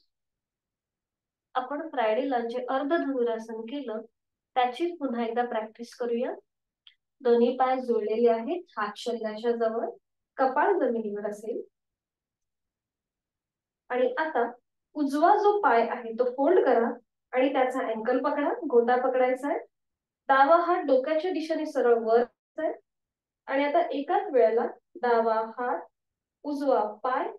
आपण फ्रायडेला जे अर्ध धनुरासन केलं त्याची पुन्हा एकदा प्रॅक्टिस करूया. दोन्ही पाय जोडलेले आहेत, हात शरीराच्या जवळ, कपाळ जमिनीवर असेल. आणि आता उजवा जो पाय आहे तो फोल्ड करा आणि त्याचा अँकल पकडा, गोटा पकडायचा आहे. डावा हात डोक्याच्या दिशेने सरळ वर आहे. आणि आता एकाच वेळेला डावा हात, उजवा पाय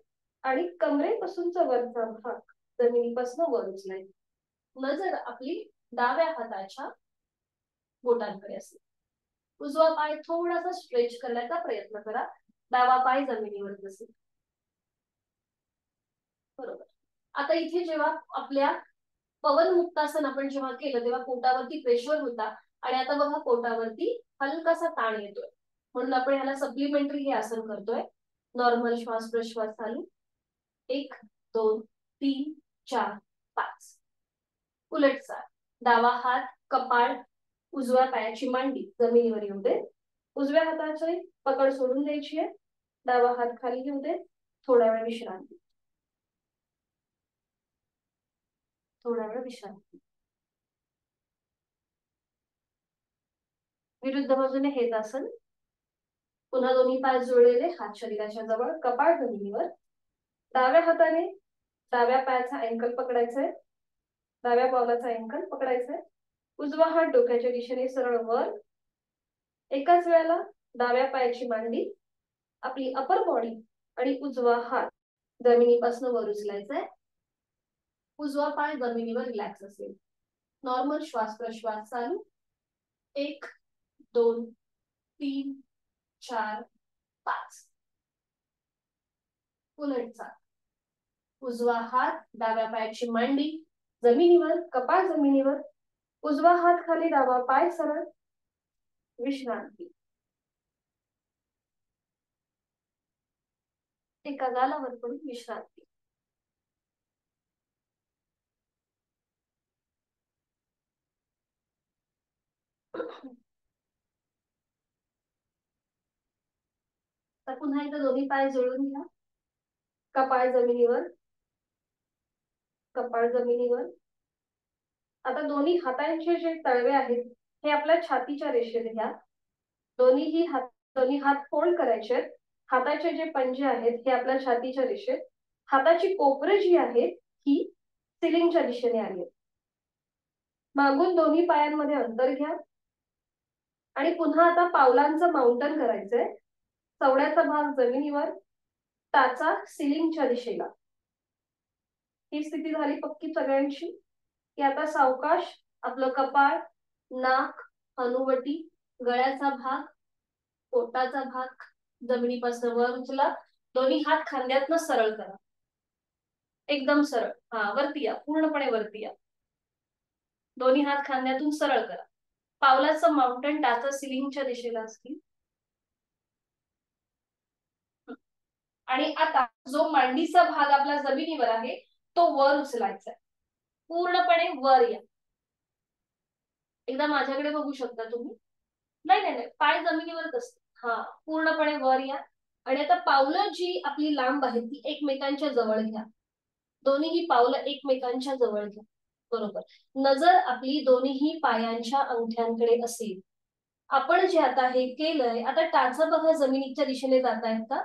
आणि कमरेपासूनचा वरचा भाग जमिनीपासून वर उचलायचा. नजर आपली डाव्या हाताच्या बोटांकडे असेल. उजवा पाय थोडासा स्ट्रेच करण्याचा प्रयत्न करा, डावा पाय जमिनीवर बसेल. बरोबर. आता इथे जेव्हा आपल्या पवन मुक्तासन आपण जेव्हा केलं तेव्हा पोटावरती प्रेशर होता आणि आता बघा पोटावरती हलकासा ताण येतोय, म्हणून आपण ह्याला सप्लिमेंटरी हे आसन करतोय. नॉर्मल श्वास प्रश्वास चालू. 1 2 3 4 5. उलट चाल. डावा हात कपाळ, उजव्या पायाची मांडी जमिनीवर येऊ दे. उजव्या हाताची पकड सोडून द्यायची आहे. डावा हात खाली घेऊ दे. थोडा वेळ विश्रांती. थोडा वेळ विश्रांती. विरुद्ध बाजूने हेच आसन. पुन्हा दोन्ही पाय जोडलेले, हात शरीराच्या जवळ, कपाळ जमिनीवर. डाव्या हाताने डाव्या पायाचा अँकल पकडायचा आहे, डाव्या पावलाचा अँकल पकडायचा आहे. उजवा हात डोक्याच्या दिशेने सरळ वर. एकाच वेळेला डाव्या पायाची मांडी, आपली अपर बॉडी आणि उजवा हात जमिनीपासून वर उचलायचा आहे. उजवा पाय जमिनीवर रिलॅक्स असेल. नॉर्मल श्वास प्रश्वास चालू. 1 2 3 4 5. उलट चाल. उजवा हात डाव्या पायाची मांडी जमिनीवर, कपाळ जमिनीवर. उजवा हात खाली, डावा पाय सरळ. विश्रांती. एका गालावर पडून विश्रांती. तर पुन्हा एकदा दोन्ही पाय जोडून घ्या. कपाळ जमिनीवर, कपाळ जमिनीवर. आता दोन्ही हातांचे जे तळवे आहेत हे आपल्या छातीच्या रेषेत घ्या. दोन्ही हात फोल्ड करायचे. हाताचे जे पंजे आहेत हे आपल्या छातीच्या रेषेत. हाताची कोपरे जी आहेत ही सिलिंगच्या दिशेने आली. मागून दोन्ही पायांमध्ये अंतर घ्या आणि पुन्हा आता पावलांचं माउंटन करायचंय. चवड्याचा भाग जमिनीवर, टाचा सिलिंगच्या दिशेला. ही स्थिती झाली पक्की सगळ्यांची की आता सावकाश आपलं कपाळ, नाक, हनुवटी, गळ्याचा भाग, पोटाचा भाग जमिनीपासून वर उचला. दोन्ही हात खांद्यातनं सरळ करा, एकदम सरळ. हा, वरती या, पूर्णपणे वरती या. दोन्ही हात खांद्यातून सरळ करा. पावलाचं माउंटन टाचा सिलिंगच्या दिशेला असतील. आणि आता जो मांडीचा भाग आपला जमिनीवर आहे तो वर उचलायचा आहे. पूर्णपणे वर या. एकदा माझ्याकडे बघू शकता तुम्ही. नाही नाही नाही, पाय जमिनीवरच असते. हा, पूर्णपणे वर या. आणि आता पावलं जी आपली लांब आहेत ती एकमेकांच्या जवळ घ्या. दोन्हीही पावलं एकमेकांच्या जवळ घ्या. बरोबर. नजर आपली दोन्हीही पायांच्या अंगठ्यांकडे असेल. आपण जे आता हे केलंय, आता टाचा बघा जमिनीच्या दिशेने जात आहेत का?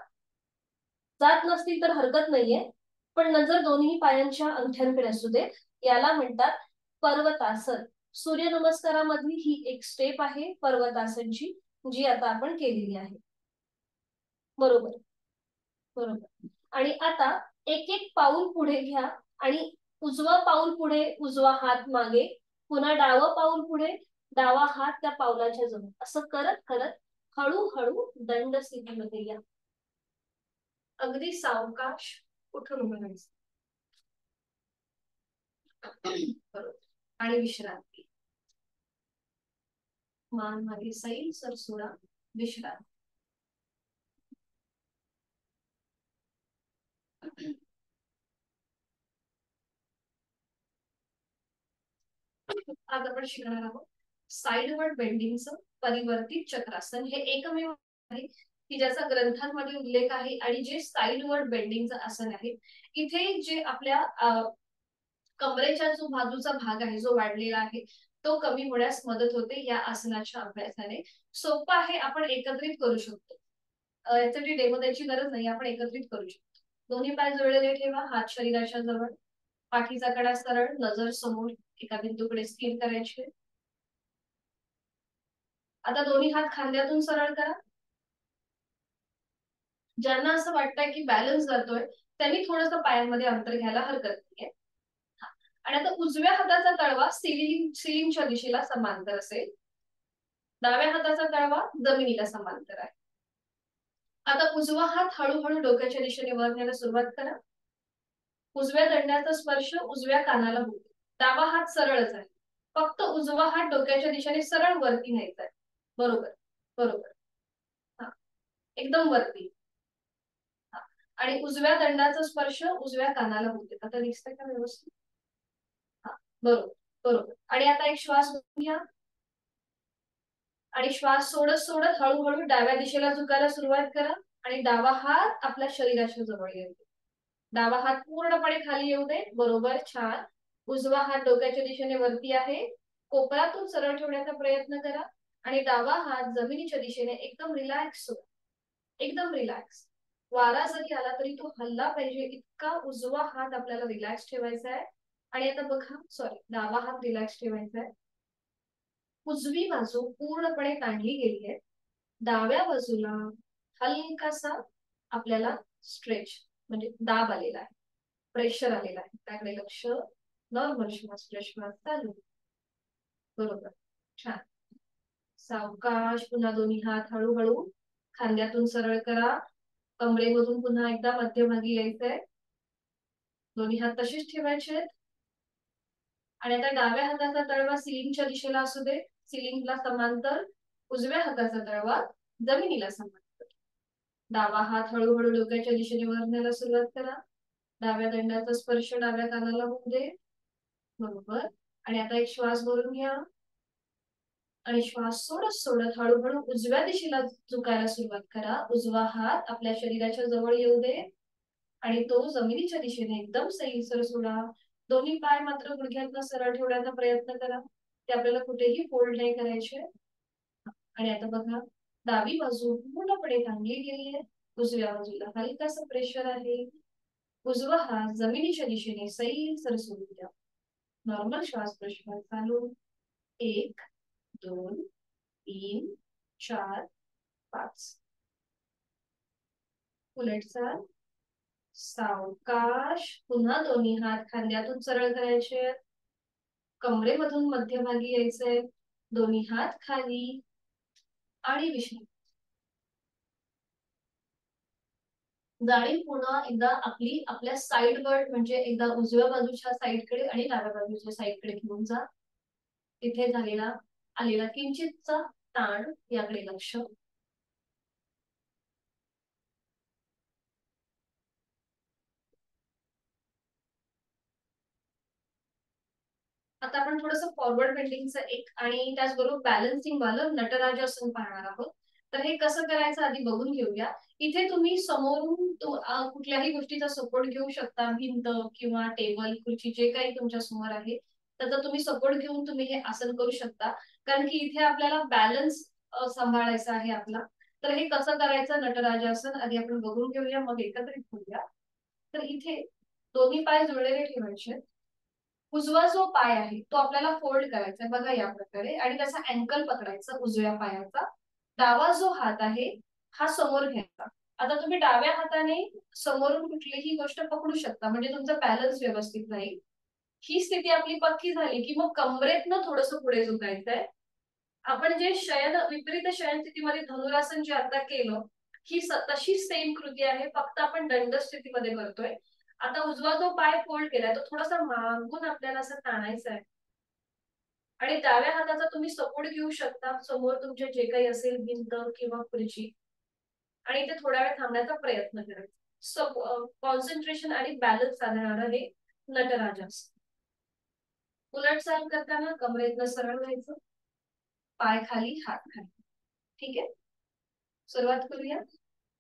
जात नसतील तर हरकत नाहीये, पण नजर दोन्ही पायांच्या अंगठ्यांकडे असू दे. याला म्हणतात पर्वतासन. सूर्यनमस्कारामधली ही एक स्टेप आहे पर्वतासनची, जी आता आपण केलेली आहे. बरोबर बरोबर. आणि आता एक एक पाऊल पुढे घ्या आणि उजवा पाऊल पुढे, उजवा हात मागे. पुन्हा डावं पाऊल पुढे, डावा हात त्या पावलाच्या जवळ. असं करत करत हळूहळू दंड स्थितीमध्ये या. अगदी सावकाश उठून उभं राहायचं. आणि विश्रांती. मान मागे सैल, सरसोडा, विश्रांती. आज आपण शिकणार आहोत साइडवर्ड बेंडिंगचं परिवर्तित चक्रासन. हे एकमेव आहे की ज्याचा ग्रंथांमध्ये उल्लेख आहे आणि जे साईडवर्ड बेंडिंगचं आसन आहे. इथे जे आपल्या कमरेच्या जो बाजूचा भाग आहे जो वाढलेला आहे तो कमी होण्यास मदत होते या आसनाच्या अभ्यासाने. सोपं आहे, आपण एकत्रित करू शकतो. यासाठी डेमो द्यायची गरज नाही, आपण एकत्रित करू शकतो. दोन्ही पाय जुळलेले ठेवा, हात शरीराच्या जवळ, पाठीचा कडा सरळ, नजर समोर एका बिंदूकडे स्थिर करायचे. आता दोन्ही हात खांद्यातून सरळ करा. ज्यांना असं वाटतंय की बॅलन्स जातोय त्यांनी थोडंसं पायांमध्ये अंतर घ्यायला हरकत नाहीये. आणि आता उजव्या हाताचा तळवा सिलिंगच्या दिशेला समांतर असेल, डाव्या हाताचा तळवा जमिनीला समांतर आहे. आता उजवा हात हळूहळू डोक्याच्या दिशेने वर न्यायला सुरुवात करा. उजव्या दंडाचा स्पर्श उजव्या कानाला होतो. डावा हात सरळच आहे, फक्त उजवा हात डोक्याच्या दिशेने सरळ वरती न्यायचा आहे. बरोबर बरोबर. हा, एकदम वरती. आणि उजव्या दंडाचा स्पर्श उजव्या कानाला होते. आता दिसतंय का व्यवस्थित? हा, बरोबर बरोबर. आणि आता एक श्वास घ्या आणि श्वास सोडत सोडत हळूहळू डाव्या दिशेला झुकायला सुरुवात करा आणि डावा हात आपल्या शरीराच्या जवळ येऊ दे. डावा हात पूर्णपणे खाली येऊ दे. बरोबर, छान. उजवा हात डोक्याच्या दिशेने वरती आहे, कोपरातून सरळ ठेवण्याचा प्रयत्न करा आणि डावा हात जमिनीच्या दिशेने एकदम रिलॅक्स हो, एकदम रिलॅक्स. वारा जरी आला तरी तो हल्ला पाहिजे इतका उजवा हात आपल्याला रिलॅक्स ठेवायचा आहे. आणि आता बघा, सॉरी, डावा हात रिलॅक्स ठेवायचा आहे. उजवी बाजू पूर्णपणे ताणली गेली आहे. डाव्या बाजूला हलकासा आपल्याला स्ट्रेच म्हणजे दाब आलेला आहे, प्रेशर आलेला आहे. त्याकडे लक्ष. नॉर्मल श्वास, श्वास चालू. बरोबर, छान. सावकाश पुन्हा दोन्ही हात हळूहळू खांद्यातून सरळ करा. कमरेमधून पुन्हा एकदा मध्यभागी यायचंय. दोन्ही हात तसेच ठेवायचे. आणि आता डाव्या हाताचा तळवा सिलिंगच्या दिशेला असू दे, सिलिंगला समांतर. उजव्या हाताचा तळवा जमिनीला समांतर. डावा हात हळूहळू डोक्याच्या दिशेने वर न्यायला सुरुवात करा. डाव्या दंडाचा स्पर्श डाव्या कानाला होऊ दे. बरोबर. आणि आता एक श्वास भरून घ्या आणि श्वास सोडत सोडत हळूहळू उजव्या दिशेला झुकायला सुरुवात करा. उजवा हात आपल्या शरीराच्या जवळ येऊ दे आणि तो जमिनीच्या दिशेने एकदम सैलसर सोडा. दोन्ही पाय मात्र गुडघ्यातनं सरळ ठेवण्याचा प्रयत्न करा, ते आपल्याला कुठेही फोल्ड नाही करायचे. आणि आता बघा, डावी बाजू पूर्णपणे ताणली गेली आहे, उजव्या बाजूला हलकासा प्रेशर आहे. उजवा हात जमिनीच्या दिशेने सैलसर सोडू द्या. नॉर्मल श्वास प्रश्वास चालू. 1 2 3 4 5. उलट चाल. सावकाश पुन्हा दोन्ही हात खांद्यातून सरळ करायचे. कमरेमधून मध्यभागी यायचंय. दोन्ही हात खाली आणि विश्रांती. जाणीव पुन्हा एकदा आपली आपल्या साईडवर म्हणजे एकदा उजव्या बाजूच्या साईडकडे आणि डाव्या बाजूच्या साईडकडे घेऊन जा. तिथे झालेला आलेला किंचितचा ताण याकडे लक्ष. आता आपण थोडंसं फॉरवर्ड बेंडिंगचं एक आणि त्याचबरोबर बॅलन्सिंग वालं नटराजासन पाहणार आहोत. तर हे कसं करायचं आधी बघून घेऊया. इथे तुम्ही समोरून कुठल्याही गोष्टीचा सपोर्ट घेऊ शकता, भिंत किंवा टेबल, खुर्ची, जे काही तुमच्या समोर आहे त्याचा तुम्ही सपोर्ट घेऊन तुम्ही हे आसन करू शकता. कारण की इथे आपल्याला बॅलन्स सांभाळायचा आहे आपला. तर हे कसं करायचं नटराजासन आधी आपण बघून घेऊया, मग एकत्रित करूया. तर इथे दोन्ही पाय जुळलेले ठेवायचे. उजवा जो पाय आहे तो आपल्याला फोल्ड करायचा आहे बघा या प्रकारे आणि त्याचा अँकल पकडायचा उजव्या पायाचा. डावा जो हात आहे हा समोर घ्यायचा. आता तुम्ही डाव्या हाताने समोरून कुठलीही गोष्ट पकडू शकता म्हणजे तुमचा बॅलन्स व्यवस्थित राहील. ही स्थिती आपली पक्की झाली की मग कमरेतनं थोडंसं पुढे झुकायचंय. आपण जे विपरीत शयन स्थितीमध्ये धनुरासन जे आता केलं, ही तशीच सेम कृती आहे, फक्त आपण दंड स्थितीमध्ये करतोय. आता उजवा जो पाय फोल्ड केलाय तो थोडासा मागून आपल्याला असं ताणायचा आहे आणि डाव्या हाताचा तुम्ही सपोर्ट घेऊ शकता समोर तुमच्या जे काही असेल भिंत किंवा खुर्ची आणि ते थोड्या वेळ थांबण्याचा प्रयत्न करायचा. कॉन्सन्ट्रेशन आणि बॅलन्स साधणारं हे नटराजासन. उलट चाल करताना कमरेतनं सरळ व्हायचं, पाय खाली हात खाली. ठीक आहे. सुरुवात करूया.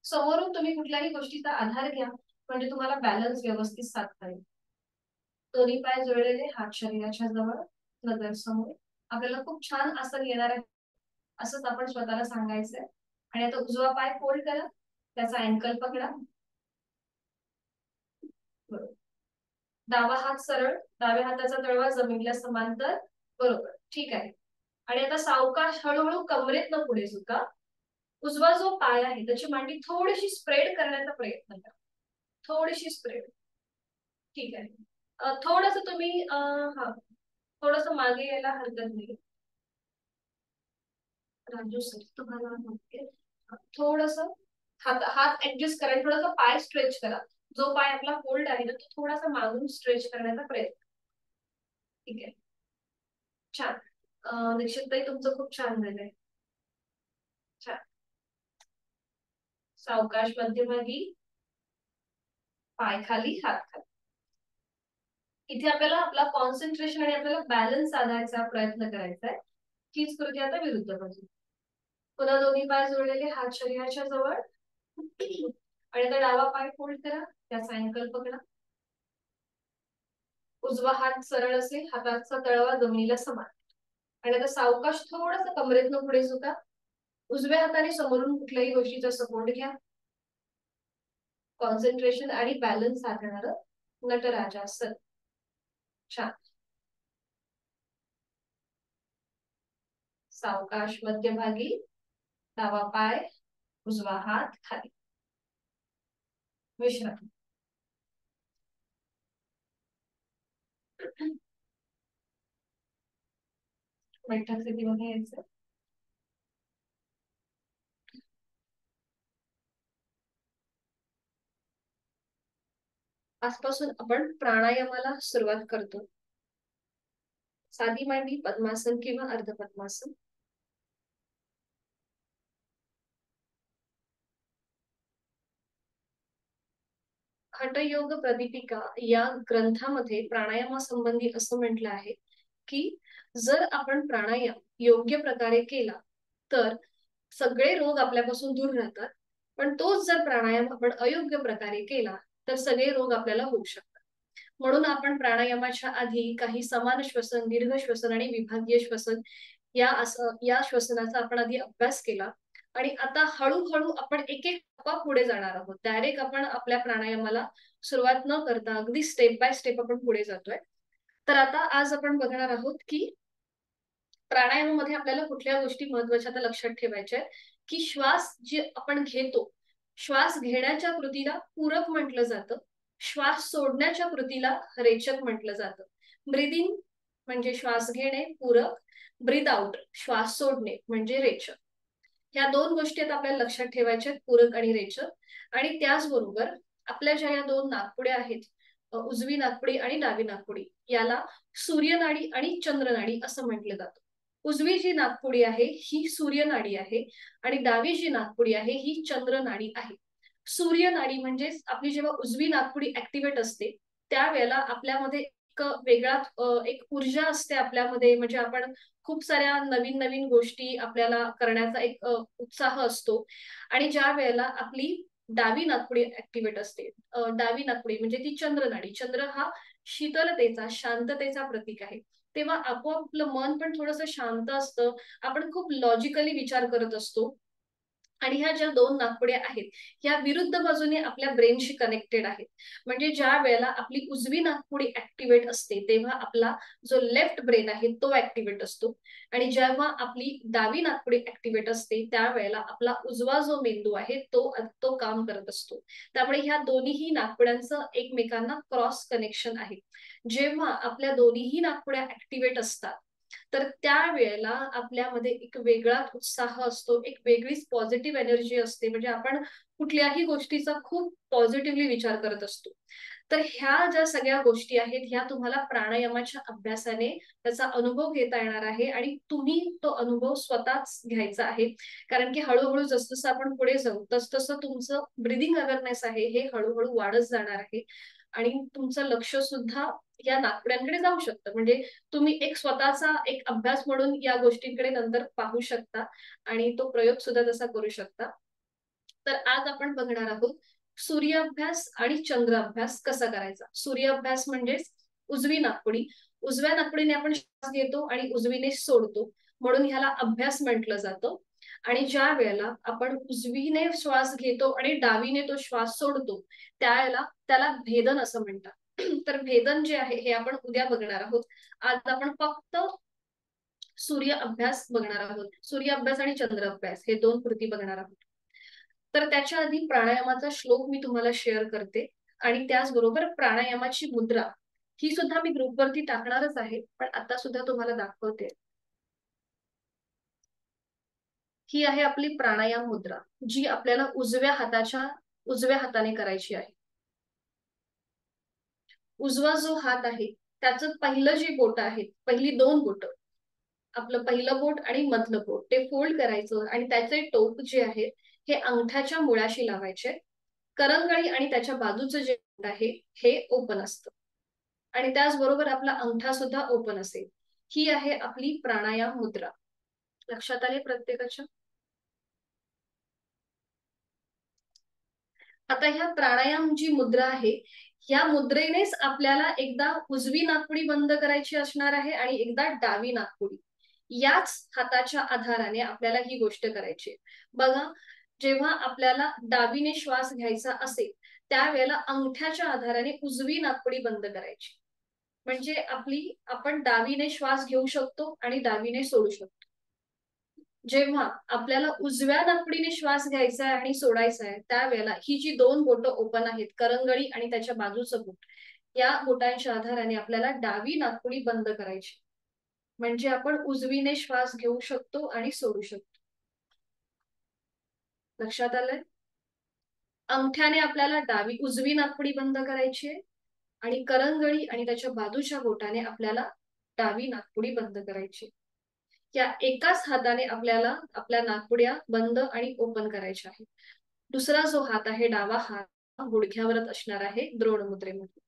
समोरून तुम्ही कुठल्याही गोष्टीचा आधार घ्या, म्हणजे तुम्हाला बॅलन्स व्यवस्थित साधता येईल. दोन्ही पाय जोडलेले, हात शरीराच्या जवळ, नजर समोर. आपल्याला खूप छान आसन येणार आहे, असंच आपण स्वतःला सांगायचंय. आणि आता उजवा पाय फोल्ड करा, त्याचा अँकल पकडा. बरोबर. डावा हात सरळ, डाव्या हाताचा तळवा जमिनीला समांतर. बरोबर, ठीक आहे. आणि आता सावकाश हळूहळू कमरेतनं पुढे झुका. उजवा जो पाय आहे त्याची मांडी थोडीशी स्प्रेड करण्याचा प्रयत्न करा, थोडीशी स्प्रेड. ठीक आहे. थोडस तुम्ही हा थोडस मागे यायला हरकत नाही. राजू सर तुम्हाला म्हणते, थोडस हात हात ऍडजस्ट करा, थोडासा पाय स्ट्रेच करा. जो पाय आपला फोल्ड आहे ना तो थोडासा मागून स्ट्रेच करण्याचा प्रयत्न. ठीक आहे, छान. दीक्षित ताई तुमचं खूप छान झालंय. छान. सावकाश मध्यभागी, पाय खाली, हात खाली. इथे आपल्याला आपला कॉन्सन्ट्रेशन आणि आपल्याला बॅलन्स साधायचा प्रयत्न करायचा आहे. हीच कृती आता विरुद्ध बाजू. पुन्हा दोन्ही पाय जोडलेले, हात शरीराच्या जवळ. आणि आता डावा पाय फोल्ड करा, त्याचा अँकल पकडा. उजवा हात सरळ असेल, हाताचा तळवा जमिनीला समान. आणि आता सावकाश थोडस कमरेतनं पुढे झुका. उजव्या हाताने समोरून कुठल्याही गोष्टीचा सपोर्ट घ्या. कॉन्सन्ट्रेशन आणि बॅलन्स साधणार नटराजासन. छान. सावकाश मध्यभागी, डावा पाय, उजवा हात खाली. विश्रांती. बैठक स्थितीमध्ये यायचं. आजपासून आपण प्राणायामाला सुरुवात करतो. साधी मांडी, पद्मासन किंवा अर्ध पद्मासन. हठयोग प्रदीपिका या ग्रंथामध्ये प्राणायामासंबंधी असं म्हटलं आहे की जर आपण प्राणायाम योग्य प्रकारे केला तर सगळे रोग आपल्यापासून दूर राहतात, पण तोच जर प्राणायाम आपण अयोग्य प्रकारे केला तर सगळे रोग आपल्याला होऊ शकतात. म्हणून आपण प्राणायामाच्या आधी काही समान श्वसन, दीर्घ श्वसन आणि विभागीय श्वसन या श्वसनाचा आपण आधी अभ्यास केला. आणि आता हळूहळू आपण एक एक टप्पा पुढे जाणार आहोत. डायरेक्ट आपण आपल्या प्राणायामाला सुरुवात न करता अगदी स्टेप बाय स्टेप आपण पुढे जातोय. तर आता आज आपण बघणार आहोत की प्राणायामामध्ये आपल्याला कुठल्या गोष्टी महत्वाच्या आता लक्षात ठेवायच्या आहेत, की श्वास जे आपण घेतो, श्वास घेण्याच्या कृतीला पूरक म्हटलं जातं, श्वास सोडण्याच्या कृतीला रेचक म्हटलं जातं. ब्रीदिंग म्हणजे श्वास घेणे पूरक, ब्रीद आउट श्वास सोडणे म्हणजे रेचक. ह्या दोन गोष्टी आता आपल्याला लक्षात ठेवायच्या आहेत, पूरक आणि रेचक. आणि त्याचबरोबर आपल्या ज्या या दोन नाकपुड्या आहेत, उजवी नाकपुडी आणि डावी नाकपुडी, याला सूर्यनाडी आणि चंद्रनाडी असं म्हटलं जातं. उजवी जी नाकपुडी आहे ही सूर्यनाडी आहे आणि डावी जी नाकपुडी आहे ही चंद्रनाडी आहे. सूर्यनाडी म्हणजे आपली जेव्हा उजवी नाकपुडी ऍक्टिव्हेट असते त्यावेळेला आपल्यामध्ये एक वेगळा एक ऊर्जा असते आपल्यामध्ये, म्हणजे आपण खूप साऱ्या नवीन नवीन गोष्टी आपल्याला करण्याचा एक उत्साह असतो. आणि ज्या वेळेला आपली डावी नाकपुडी ऍक्टिव्हेट असते, डावी नाकपुडी म्हणजे ती चंद्रनाडी, चंद्र हा शीतलतेचा, शांततेचा प्रतीक आहे, तेव्हा आपोआप आपलं मन पण थोडंसं शांत असतं. आपण खूप लॉजिकली विचार करत असतो. आणि ह्या ज्या दोन नाकपुड्या आहेत ह्या विरुद्ध बाजूने आपल्या ब्रेनशी कनेक्टेड आहेत. म्हणजे ज्या वेळेला आपली उजवी नाकपुडी ऍक्टिव्हेट असते तेव्हा आपला जो लेफ्ट ब्रेन आहे तो ऍक्टिव्हेट असतो. आणि जेव्हा आपली डावी नाकपुडी ऍक्टिव्हेट असते त्यावेळेला आपला उजवा जो मेंदू आहे तो तो काम करत असतो. त्यामुळे ह्या दोन्हीही नाकपुड्यांचं एकमेकांना क्रॉस कनेक्शन आहे. जेव्हा आपल्या दोन्हीही नाकपुड्या ऍक्टिव्हेट असतात तर त्यावेळेला आपल्यामध्ये एक वेगळाच उत्साह असतो, एक वेगळीच पॉझिटिव्ह एनर्जी असते, म्हणजे आपण कुठल्याही गोष्टीचा खूप पॉझिटिव्हली विचार करत असतो. तर ह्या ज्या सगळ्या गोष्टी आहेत ह्या तुम्हाला प्राणायामाच्या अभ्यासाने त्याचा अनुभव घेता येणार आहे आणि तुम्ही तो अनुभव स्वतःच घ्यायचा आहे. कारण की हळूहळू जसजसं आपण पुढे जाऊ तसतसं तुमचं ब्रिदिंग अवेअरनेस आहे हे हळूहळू वाढत जाणार आहे. आणि तुमचं लक्ष सुद्धा या नाकपुड्यांकडे जाऊ शकतं. म्हणजे तुम्ही एक स्वतःचा एक अभ्यास म्हणून या गोष्टींकडे नंतर पाहू शकता आणि तो प्रयोग सुद्धा तसा करू शकता. तर आज आपण बघणार आहोत सूर्याभ्यास आणि चंद्राभ्यास कसा करायचा. सूर्याभ्यास म्हणजेच उजवी नाकपुडी. उजव्या नाकपुडीने आपण श्वास घेतो आणि उजवीने सोडतो, म्हणून ह्याला अभ्यास म्हटलं जातं. आणि ज्या वेळेला आपण उजवीने श्वास घेतो आणि डावीने तो श्वास सोडतो, त्याला भेदन असं म्हणतात. तर भेदन जे आहे हे आपण उद्या बघणार आहोत. आज आपण फक्त सूर्य अभ्यास बघणार आहोत. सूर्य अभ्यास आणि चंद्र अभ्यास हे दोन कृती बघणार आहोत. तर त्याच्या आधी प्राणायामाचा श्लोक मी तुम्हाला शेअर करते आणि त्याचबरोबर प्राणायामाची मुद्रा ही सुद्धा मी ग्रुपवरती टाकणारच आहे, पण आता सुद्धा तुम्हाला दाखवते. ही आहे आपली प्राणायाम मुद्रा, जी आपल्याला उजव्या हाताने करायची आहे. उजवा जो हात आहे त्याचं पहिलं जे बोट आहे, पहिली दोन बोट, आपलं पहिलं बोट आणि मधलं बोट ते फोल्ड करायचं आणि त्याचे टोक जे आहे हे अंगठ्याच्या मुळाशी लावायचे. करंगळी आणि त्याच्या बाजूचं जे बोट आहे हे ओपन असतं आणि त्याचबरोबर आपला अंगठा सुद्धा ओपन असेल. ही आहे आपली प्राणायाम मुद्रा. लक्षात आले प्रत्येकाच्या? आता ह्या प्राणायाम जी मुद्रा आहे, ह्या मुद्रेनेच आपल्याला एकदा उजवी नाकपुडी बंद करायची असणार आहे आणि एकदा डावी नाकपुडी. याच हाताच्या आधाराने आपल्याला ही गोष्ट करायची. बघा, जेव्हा आपल्याला डावीने श्वास घ्यायचा असेल त्यावेळेला अंगठ्याच्या आधाराने उजवी नाकपुडी बंद करायची. म्हणजे आपण डावीने श्वास घेऊ शकतो आणि डावीने सोडू शकतो. जेव्हा आपल्याला उजव्या नाकपुडीने श्वास घ्यायचा आहे आणि सोडायचा आहे त्यावेळेला ही जी दोन बोटं ओपन आहेत, करंगळी आणि त्याच्या बाजूचं बोट, या बोटांच्या आधाराने आपल्याला डावी नाकपुडी बंद करायची. म्हणजे आपण उजवीने श्वास घेऊ शकतो आणि सोडू शकतो. लक्षात आलंय? अंगठ्याने आपल्याला उजवी नाकपुडी बंद करायची आहे आणि करंगळी आणि त्याच्या बाजूच्या बोटाने आपल्याला डावी नाकपुडी बंद करायची. या एकाच हाताने आपल्याला आपल्या नाकपुड्या बंद आणि ओपन करायच्या आहेत. दुसरा जो हात आहे डावा हात गुडघ्यावरच असणार आहे द्रोण मुद्रेमध्ये.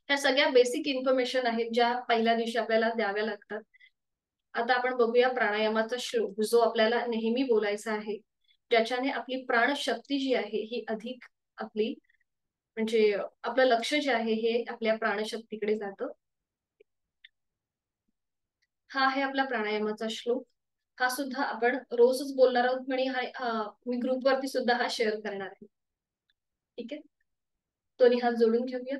ह्या सगळ्या बेसिक इन्फॉर्मेशन आहेत ज्या पहिल्या दिवशी आपल्याला द्याव्या लागतात. आता आपण बघूया प्राणायामाचा श्लोक, जो आपल्याला नेहमी बोलायचा आहे, ज्याच्याने आपली प्राणशक्ती जी आहे ही अधिक आपली, म्हणजे आपलं लक्ष जे आहे हे आपल्या प्राणशक्तीकडे जातं. हा आहे आपला प्राणायामाचा श्लोक. हा सुद्धा आपण रोजच बोलणार आहोत आणि मी ग्रुपवरती सुद्धा हा शेअर करणार आहे. ठीक आहे, दोन्ही हात जोडून घेऊया.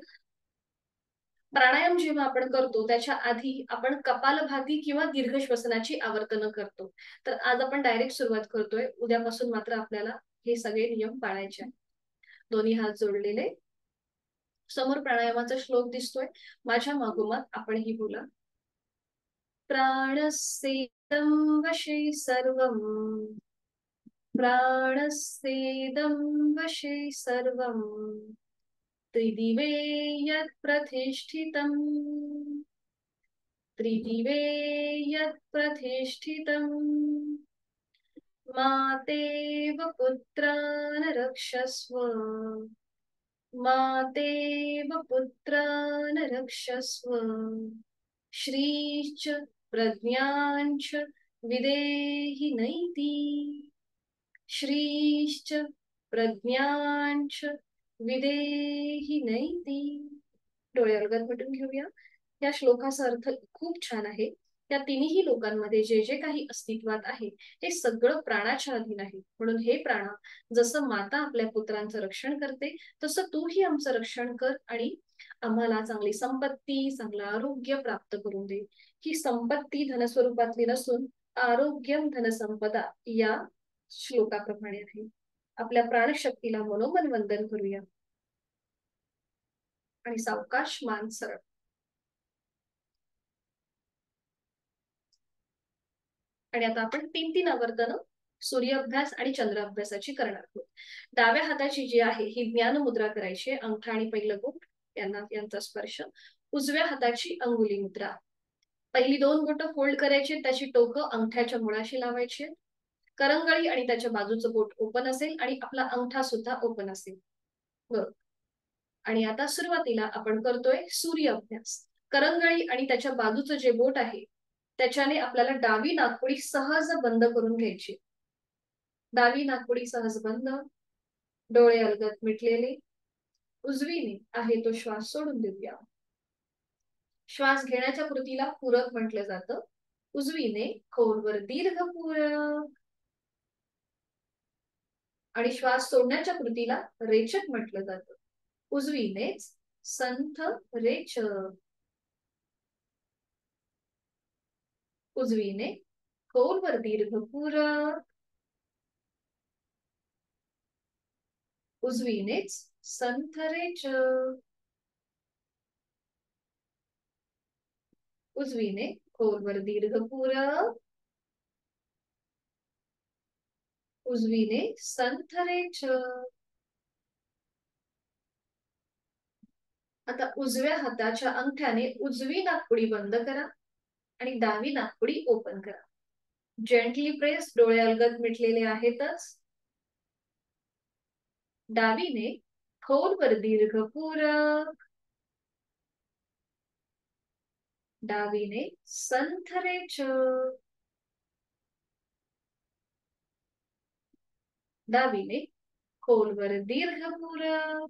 प्राणायाम जेव्हा आपण करतो त्याच्या आधी आपण कपालभाती किंवा दीर्घ श्वसनाची आवर्तनं करतो. तर आज आपण डायरेक्ट सुरुवात करतोय. उद्यापासून मात्र आपल्याला हे सगळे नियम पाळायचे आहेत. दोन्ही हात जोडलेले. समोर प्राणायामाचा श्लोक दिसतोय, माझ्या मागोमाग आपण ही बोला. प्राणस्येदं वशे सर्वं, प्राणस्येदं वशे सर्वं, त्रिदिवे यत् प्रतिष्ठितम्, त्रिदिवे यत् प्रतिष्ठितम्, मातेव पुत्रान् रक्षस्व, मातेव पुत्रान् रक्षस्व, श्रीश्च प्रज्ञाञ्च विदेहि नैति, श्रीश्च प्रज्ञाञ्च विदेहि नैति. डोळे अलगद मिटून घेऊया. या श्लोकाचा अर्थ खूप छान आहे. त्या तिन्ही लोकांमध्ये जे जे काही अस्तित्वात आहे हे सगळं प्राणाच्या अधीन आहे. म्हणून हे प्राणा, जसं माता आपल्या पुत्रांचं रक्षण करते तसं तूही आमचं रक्षण कर आणि आम्हाला चांगली संपत्ती, चांगलं आरोग्य प्राप्त करून दे. ही संपत्ती धनस्वरूपातली नसून आरोग्यम धनसंपदा या श्लोकाप्रमाणे आहे. आपल्या प्राणशक्तीला मनोमन वंदन करूया आणि सावकाश मान सरळ. आणि आता आपण 3-3 आवर्तन सूर्य अभ्यास आणि चंद्र अभ्यासाची करणार आहोत. डाव्या हाताची जी आहे ही ज्ञान मुद्रा करायची, अंगठा आणि पहिलं बोट यांचा स्पर्श. उजव्या हाताची अंगुली मुद्रा, पहिली दोन बोट फोल्ड करायची, त्याची टोकं अंगठ्याच्या मुळाशी लावायची. करंगळी आणि त्याच्या बाजूचं बोट ओपन असेल आणि आपला अंगठा सुद्धा ओपन असेल. बरोबर. आणि आता सुरुवातीला आपण करतोय सूर्य अभ्यास. करंगळी आणि त्याच्या बाजूचं जे बोट आहे त्याच्याने आपल्याला डावी नाकपुडी सहज बंद करून घ्यायची. डावी नाकपुडी सहज बंद, डोळे अलगद मिटलेले. उजवीने आहे तो श्वास सोडून देऊया. श्वास घेण्याच्या कृतीला पूरक म्हटलं जातं. उजवीने खोलवर दीर्घ पूरक. आणि श्वास सोडण्याच्या कृतीला रेचक म्हटलं जातं. उजवीनेच संथ रेचक. उजवीने खोलवर दीर्घ पूरक. उजवीनेच संथ रेचक. उजवीने खोलवर दीर्घ पूरक. उजवीने संथ रेचक. आता उजव्या हाताच्या अंगठ्याने उजवी नाकपुडी बंद करा आणि डावी नाकपुडी ओपन करा. Gently press. डोळे अलगद मिटलेले आहेतच. डावीने खोलवर दीर्घ पूरक. डावीने संथ रेचक. डावीने खोलवर दीर्घ पूरक.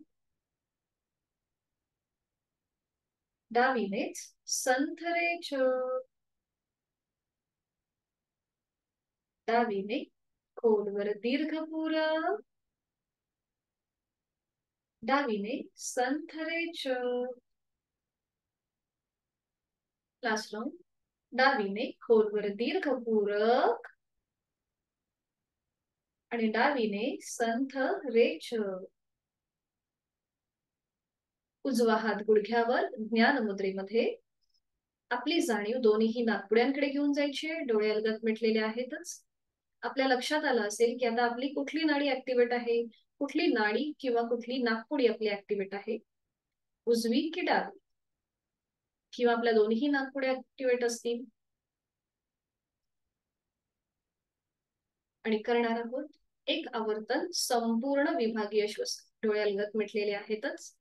डावीनेच संथ रेचक. डावीने खोलवर दीर्घ पूरक. डावीने संथ रेचक. Last round. डावीने खोलवर दीर्घ पूरक आणि डावीने संथ रेचक. उजवा हात गुडघ्यावर ज्ञान मुद्रेमध्ये. आपली जाणीव दोन्ही नाकपुड्यांकडे घेऊन जायची आहे. डोळे अलगद मिटलेले आहेतच. आपल्या लक्षात आलं असेल की आता आपली कुठली नाडी ऍक्टिव्हेट आहे, कुठली नाडी किंवा कुठली नाकपुडी आपली ऍक्टिव्हेट आहे, उजवी की डावी, किंवा आपल्या दोन्ही नाकपुड्या ऍक्टिव्हेट असतील. आणि करणार आहोत एक आवर्तन संपूर्ण विभागीय श्वसन. डोळे अलगद मिटलेले आहेतच.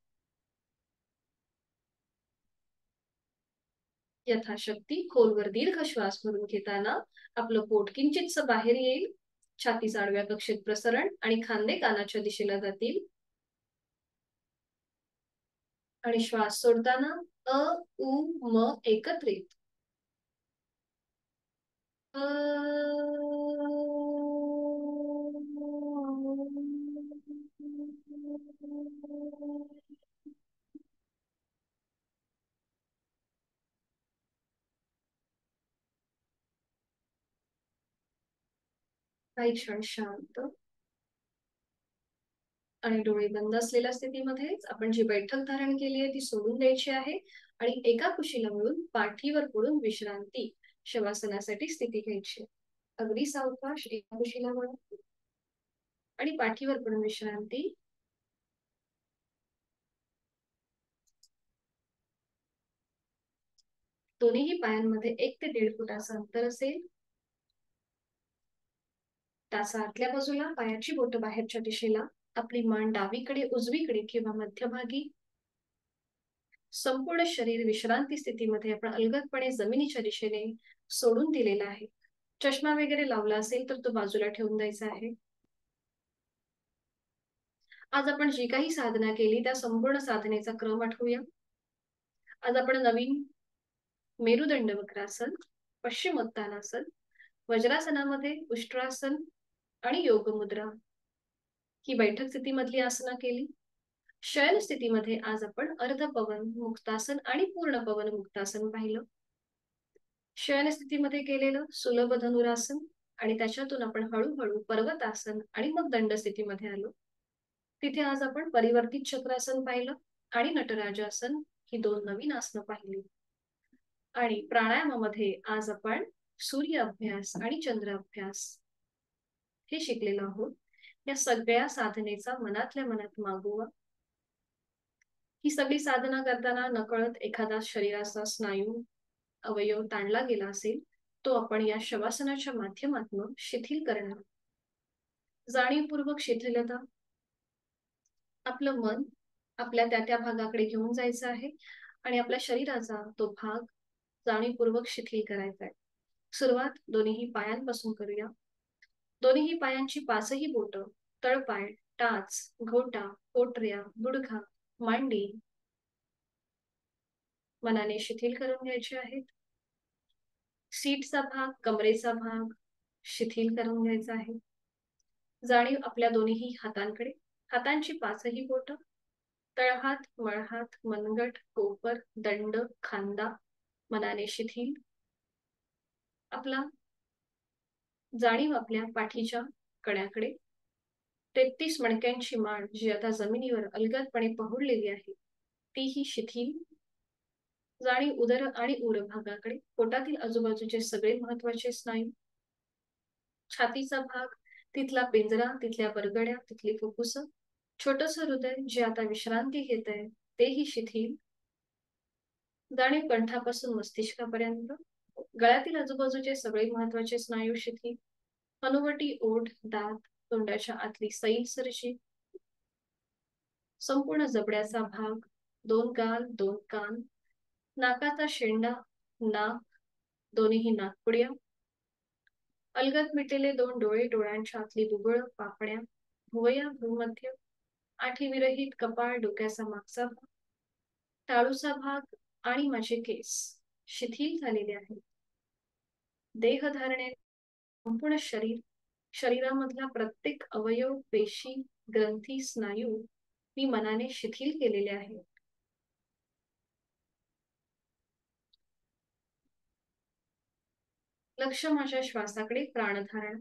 यथाशक्ती खोलवर दीर्घ श्वास भरून घेताना आपलं पोट किंचितस बाहेर येईल. छातीचा आडव्या कक्षेत प्रसरण आणि खांदे कानाच्या दिशेला जातील. आणि श्वास सोडताना अ उ म एकत्रित. काही क्षण शांत आणि डोळे बंद असलेल्या स्थितीमध्येच आपण जी बैठक धारण केली आहे ती सोडून द्यायची आहे आणि एका कुशीला मिळून पाठीवर पडून विश्रांती शवासनासाठी स्थिती घ्यायची. अगदी सावकाश एका कुशीला मिळून आणि पाठीवर पडून विश्रांती. दोन्ही पायांमध्ये 1 ते 1.5 फुटाचं अंतर असेल. टाचा आतल्या बाजूला, पायाची बोटं बाहेरच्या दिशेला. आपली मान डावीकडे, उजवीकडे किंवा मध्यभागी. संपूर्ण शरीर विश्रांती स्थितीमध्ये आपण अलगदपणे जमिनीच्या दिशेने सोडून दिलेला आहे. चष्मा वगैरे लावला असेल तर तो बाजूला ठेवून द्यायचा आहे. आज आपण जी काही साधना केली त्या संपूर्ण साधनेचा क्रम आठवूया. आज आपण नवीन मेरुदंड वक्रासन, पश्चिमोत्तानासन, वज्रासनामध्ये उष्ट्रासन आणि योग मुद्रा ही बैठक स्थितीमधली आसना केली. शयन स्थितीमध्ये आज आपण अर्ध पवन मुक्तासन आणि पूर्ण पवन मुक्तासन पाहिलं. शयन स्थितीमध्ये केलेलं सुलभ धनुरासन आणि त्याच्यातून आपण हळूहळू पर्वतासन आणि मग दंड स्थितीमध्ये आलो. तिथे आज आपण परिवर्तित चक्रासन पाहिलं आणि नटराजासन ही 2 नवीन आसनं पाहिली. आणि प्राणायामामध्ये आज आपण सूर्य अभ्यास आणि चंद्र अभ्यास हे शिकलेलो आहोत. या सगळ्या साधनेचा मनातल्या मनात मागोवा. ही सगळी साधना करताना नकळत एखादा शरीराचा स्नायू अवयव ताणला गेला असेल तो आपण या शवासनाच्या माध्यमातून शिथिल करणार. जाणीवपूर्वक शिथिलता. आपलं मन आपल्या त्या भागाकडे घेऊन जायचं आहे आणि आपल्या शरीराचा तो भाग जाणीवपूर्वक शिथिल करायचा आहे. सुरुवात दोन्ही पायांपासून करूया. दोन्ही पायांची पाचही बोट, तळपाय, टाच, घोटा, पोटऱ्या, गुडघा, मांडी मनाने शिथिल करून घ्यायचे आहेत. सीटचा भाग, कमरेचा भाग शिथिल करून घ्यायचा आहे. जाणीव आपल्या दोन्ही हातांकडे, हातांची पाचही बोट, तळहात, मळहात, मनगट, कोपर, दंड, खांदा मनाने शिथिल. आपला जाणीव आपल्या पाठीच्या कण्याकडे, 33 मणक्यांची माळ जी आता जमिनीवर अलगदपणे पहुडलेली आहे तीही शिथिल. जाणीव उदर आणि उर भागाकडे, पोटातील आजूबाजूचे सगळे महत्वाचे स्नायू, छातीचा भाग, तिथला पिंजरा, तिथल्या बरगड्या, तिथली फुफ्फुस, छोटस हृदय जे आता विश्रांती घेत आहे तेही शिथिल. जाणीव कंठापासून मस्तिष्कापर्यंत, गळ्यातील आजूबाजूचे सगळे महत्वाचे स्नायू शिथिल, हनुवटी, ओठ, दात, तोंडाच्या आतली सैल सरशी, संपूर्ण जबड्याचा भाग, 2 गाल, 2 कान, नाकाचा शेंडा, नाक, दोन्ही नाकपुड्या, अलगद मिटेले 2 डोळे, डोळ्यांच्या आतली बुबुळ, पापण्या, भुवया, भूमध्य, आठी विरहित कपाळ, डोक्याचा मागचा भाग, टाळूचा भाग आणि माझे केस शिथिल झालेले आहेत. देहधारणे संपूर्ण शरीर, शरीरामधला प्रत्येक अवयव, पेशी, ग्रंथी, स्नायू मी मनाने शिथिल केलेले आहे. लक्ष माझ्या श्वासाकडे, प्राणधारण.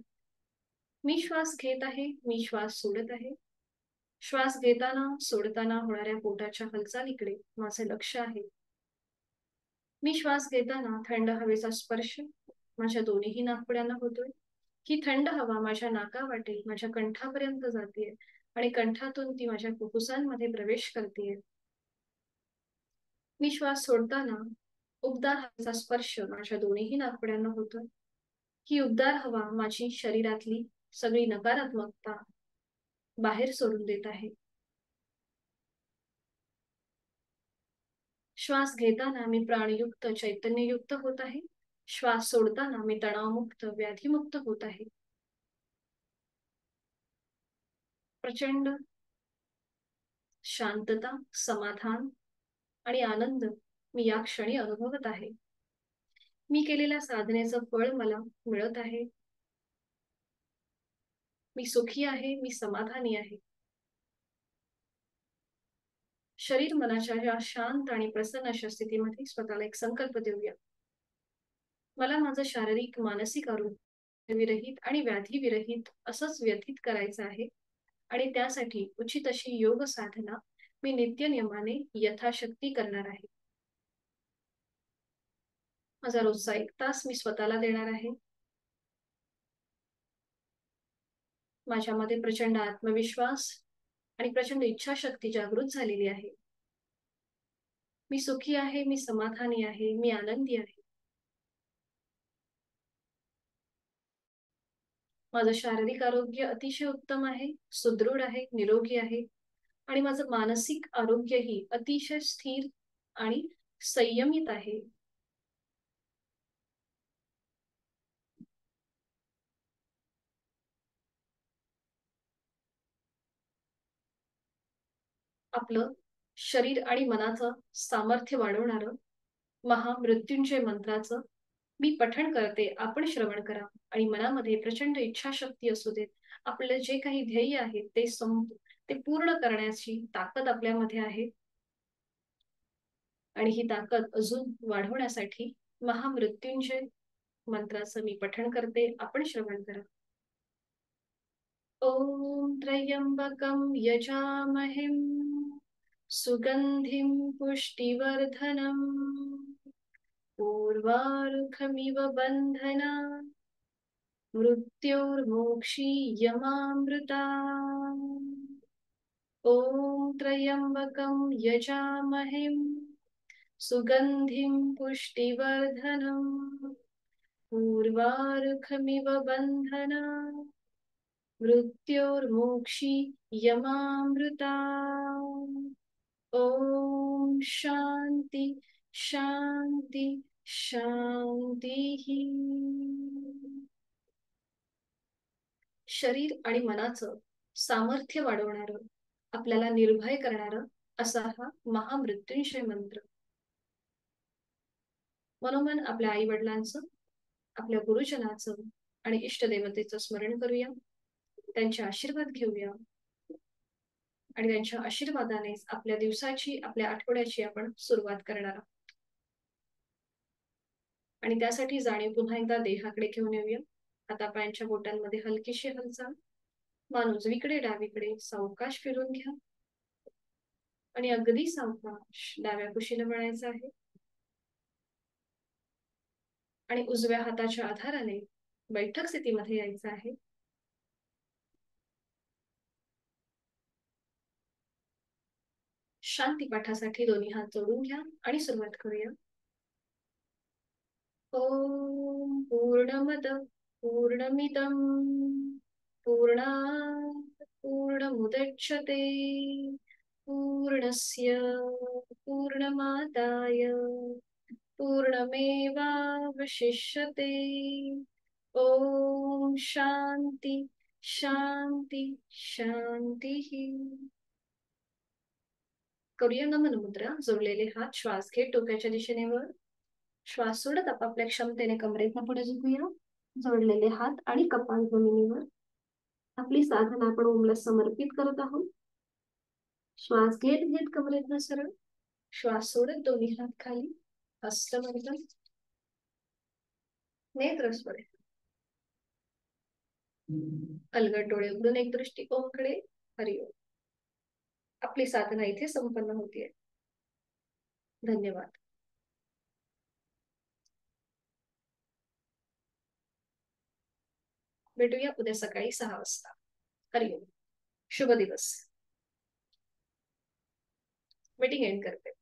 मी श्वास घेत आहे, मी श्वास सोडत आहे. श्वास घेताना सोडताना होणाऱ्या पोटाच्या हालचालीकडे माझे लक्ष आहे. मी श्वास घेताना थंड हवेचा स्पर्श माझ्या दोन्ही नाकपुड्यांना होतोय. ही थंड हवा माझ्या नाकावाटे माझ्या कंठापर्यंत जाते आणि कंठातून ती माझ्या फुफ्फुसांमध्ये प्रवेश करते. मी श्वास सोडताना उबदार हवेचा स्पर्श माझ्या दोन्ही नाकपुड्यांना होतोय. ही उबदार हवा माझी शरीरातली सगळी नकारात्मकता बाहेर सोडून देत आहे. श्वास घेताना मी प्राणयुक्त, चैतन्ययुक्त होत आहे. श्वास सोडताना मी तणावमुक्त, व्याधीमुक्त होत आहे. प्रचंड शांतता, समाधान आणि आनंद मी या क्षणी अनुभवत आहे. मी केलेल्या साधनेचं फळ मला मिळत आहे. मी सुखी आहे, मी समाधानी आहे. शरीर मनाच्या या शांत आणि प्रसन्न अशा स्थितीमध्ये स्वतःला एक संकल्प देऊया. मला माझं शारीरिक, मानसिक आरोग्य विरहित आणि व्याधी विरहित असंच व्यतीत करायचं आहे आणि त्यासाठी उचित अशी योग साधना मी नित्यनियमाने यथाशक्ती करणार आहे. माझा रोजचा 1 तास मी स्वतःला देणार आहे. माझ्यामध्ये प्रचंड आत्मविश्वास आणि प्रचंड इच्छाशक्ती जागृत झालेली आहे. मी सुखी आहे, मी समाधानी आहे, मी आनंदी आहे. माझं शारीरिक आरोग्य अतिशय उत्तम आहे, सुदृढ आहे, निरोगी आहे आणि माझं मानसिक आरोग्यही अतिशय स्थिर आणि संयमित आहे. आपलं शरीर आणि मनाचं सामर्थ्य वाढवणारं महामृत्युंजय मंत्राचं मी पठण करते, आपण श्रवण करा आणि मनामध्ये प्रचंड इच्छाशक्ती असू देत. आपलं जे काही ध्येय आहे ते पूर्ण करण्याची ताकद आपल्यामध्ये आहे आणि ही ताकद अजून वाढवण्यासाठी महामृत्युंजय मंत्राचं मी पठण करते, आपण श्रवण करा. ओम त्र्यंबकं यजामहे सुगंधिं पुष्टिवर्धनम् उर्वारुकमिव बन्धनान् मृत्योर्मोक्षीयमामृतात्। ॐ त्र्यंबकं यजामहे सुगंधिं पुष्टिवर्धनम् उर्वारुकमिव बन्धनान् मृत्योर्मोक्षीयमामृतात्। ॐ शान्ति शान्ति शान्तिः। शरीर आणि मनाचं सामर्थ्य वाढवणारं, आपल्याला निर्भय करणारं असा हा महामृत्युंजय मंत्र. मनोमन आपल्या आई वडिलांचं, आपल्या गुरुजनाचं आणि इष्टदेवतेचं स्मरण करूया, त्यांचे आशीर्वाद घेऊया आणि त्यांच्या आशीर्वादानेच आपल्या दिवसाची, आपल्या आठवड्याची आपण सुरुवात करणार आहोत. आणि त्यासाठी जाणीव पुन्हा एकदा देहाकडे घेऊन येऊया. हातापायांच्या बोटांमध्ये हलकीशी हालचाल, मान उजवीकडे डावीकडे सावकाश फिरून घ्या आणि अगदी सावकाश डाव्या कुशीला वळायचं आहे आणि उजव्या हाताच्या आधाराने बैठक स्थितीमध्ये यायचं आहे. शांती पाठासाठी दोन्ही हात जोडून घ्या आणि सुरुवात करूया. ओम पूर्णमद पूर्णमिदं पूर्णात् पूर्णमुदच्यते पूर्णस्य पूर्णमादाय पूर्णमेवावशिष्यते. ओम शांती शांती शांती. करूया नमन मुद्रा. जोडलेले हात श्वास घेत डोक्याच्या दिशेने वर, श्वास सोडत आपापल्या क्षमतेने कमरेतनं पुढे झुकूया. जोडलेले हात आणि कपाळ जमिनीवर. आपली साधना आपण ओमला समर्पित करत आहोत. श्वास घेत घेत कमरेतनं सरळ, श्वास सोडत दोन्ही हात खाली, हस्तमैथुन, नेत्र स्वरे, अलगद डोळे उघडून एक दृष्टी ओमकडे. हरिओम. आपली साधना इथे संपन्न होतीये. धन्यवाद. भेटूया उद्या सकाळी 6 वाजता. हरिओम. शुभ दिवस. मीटिंग एंड करते.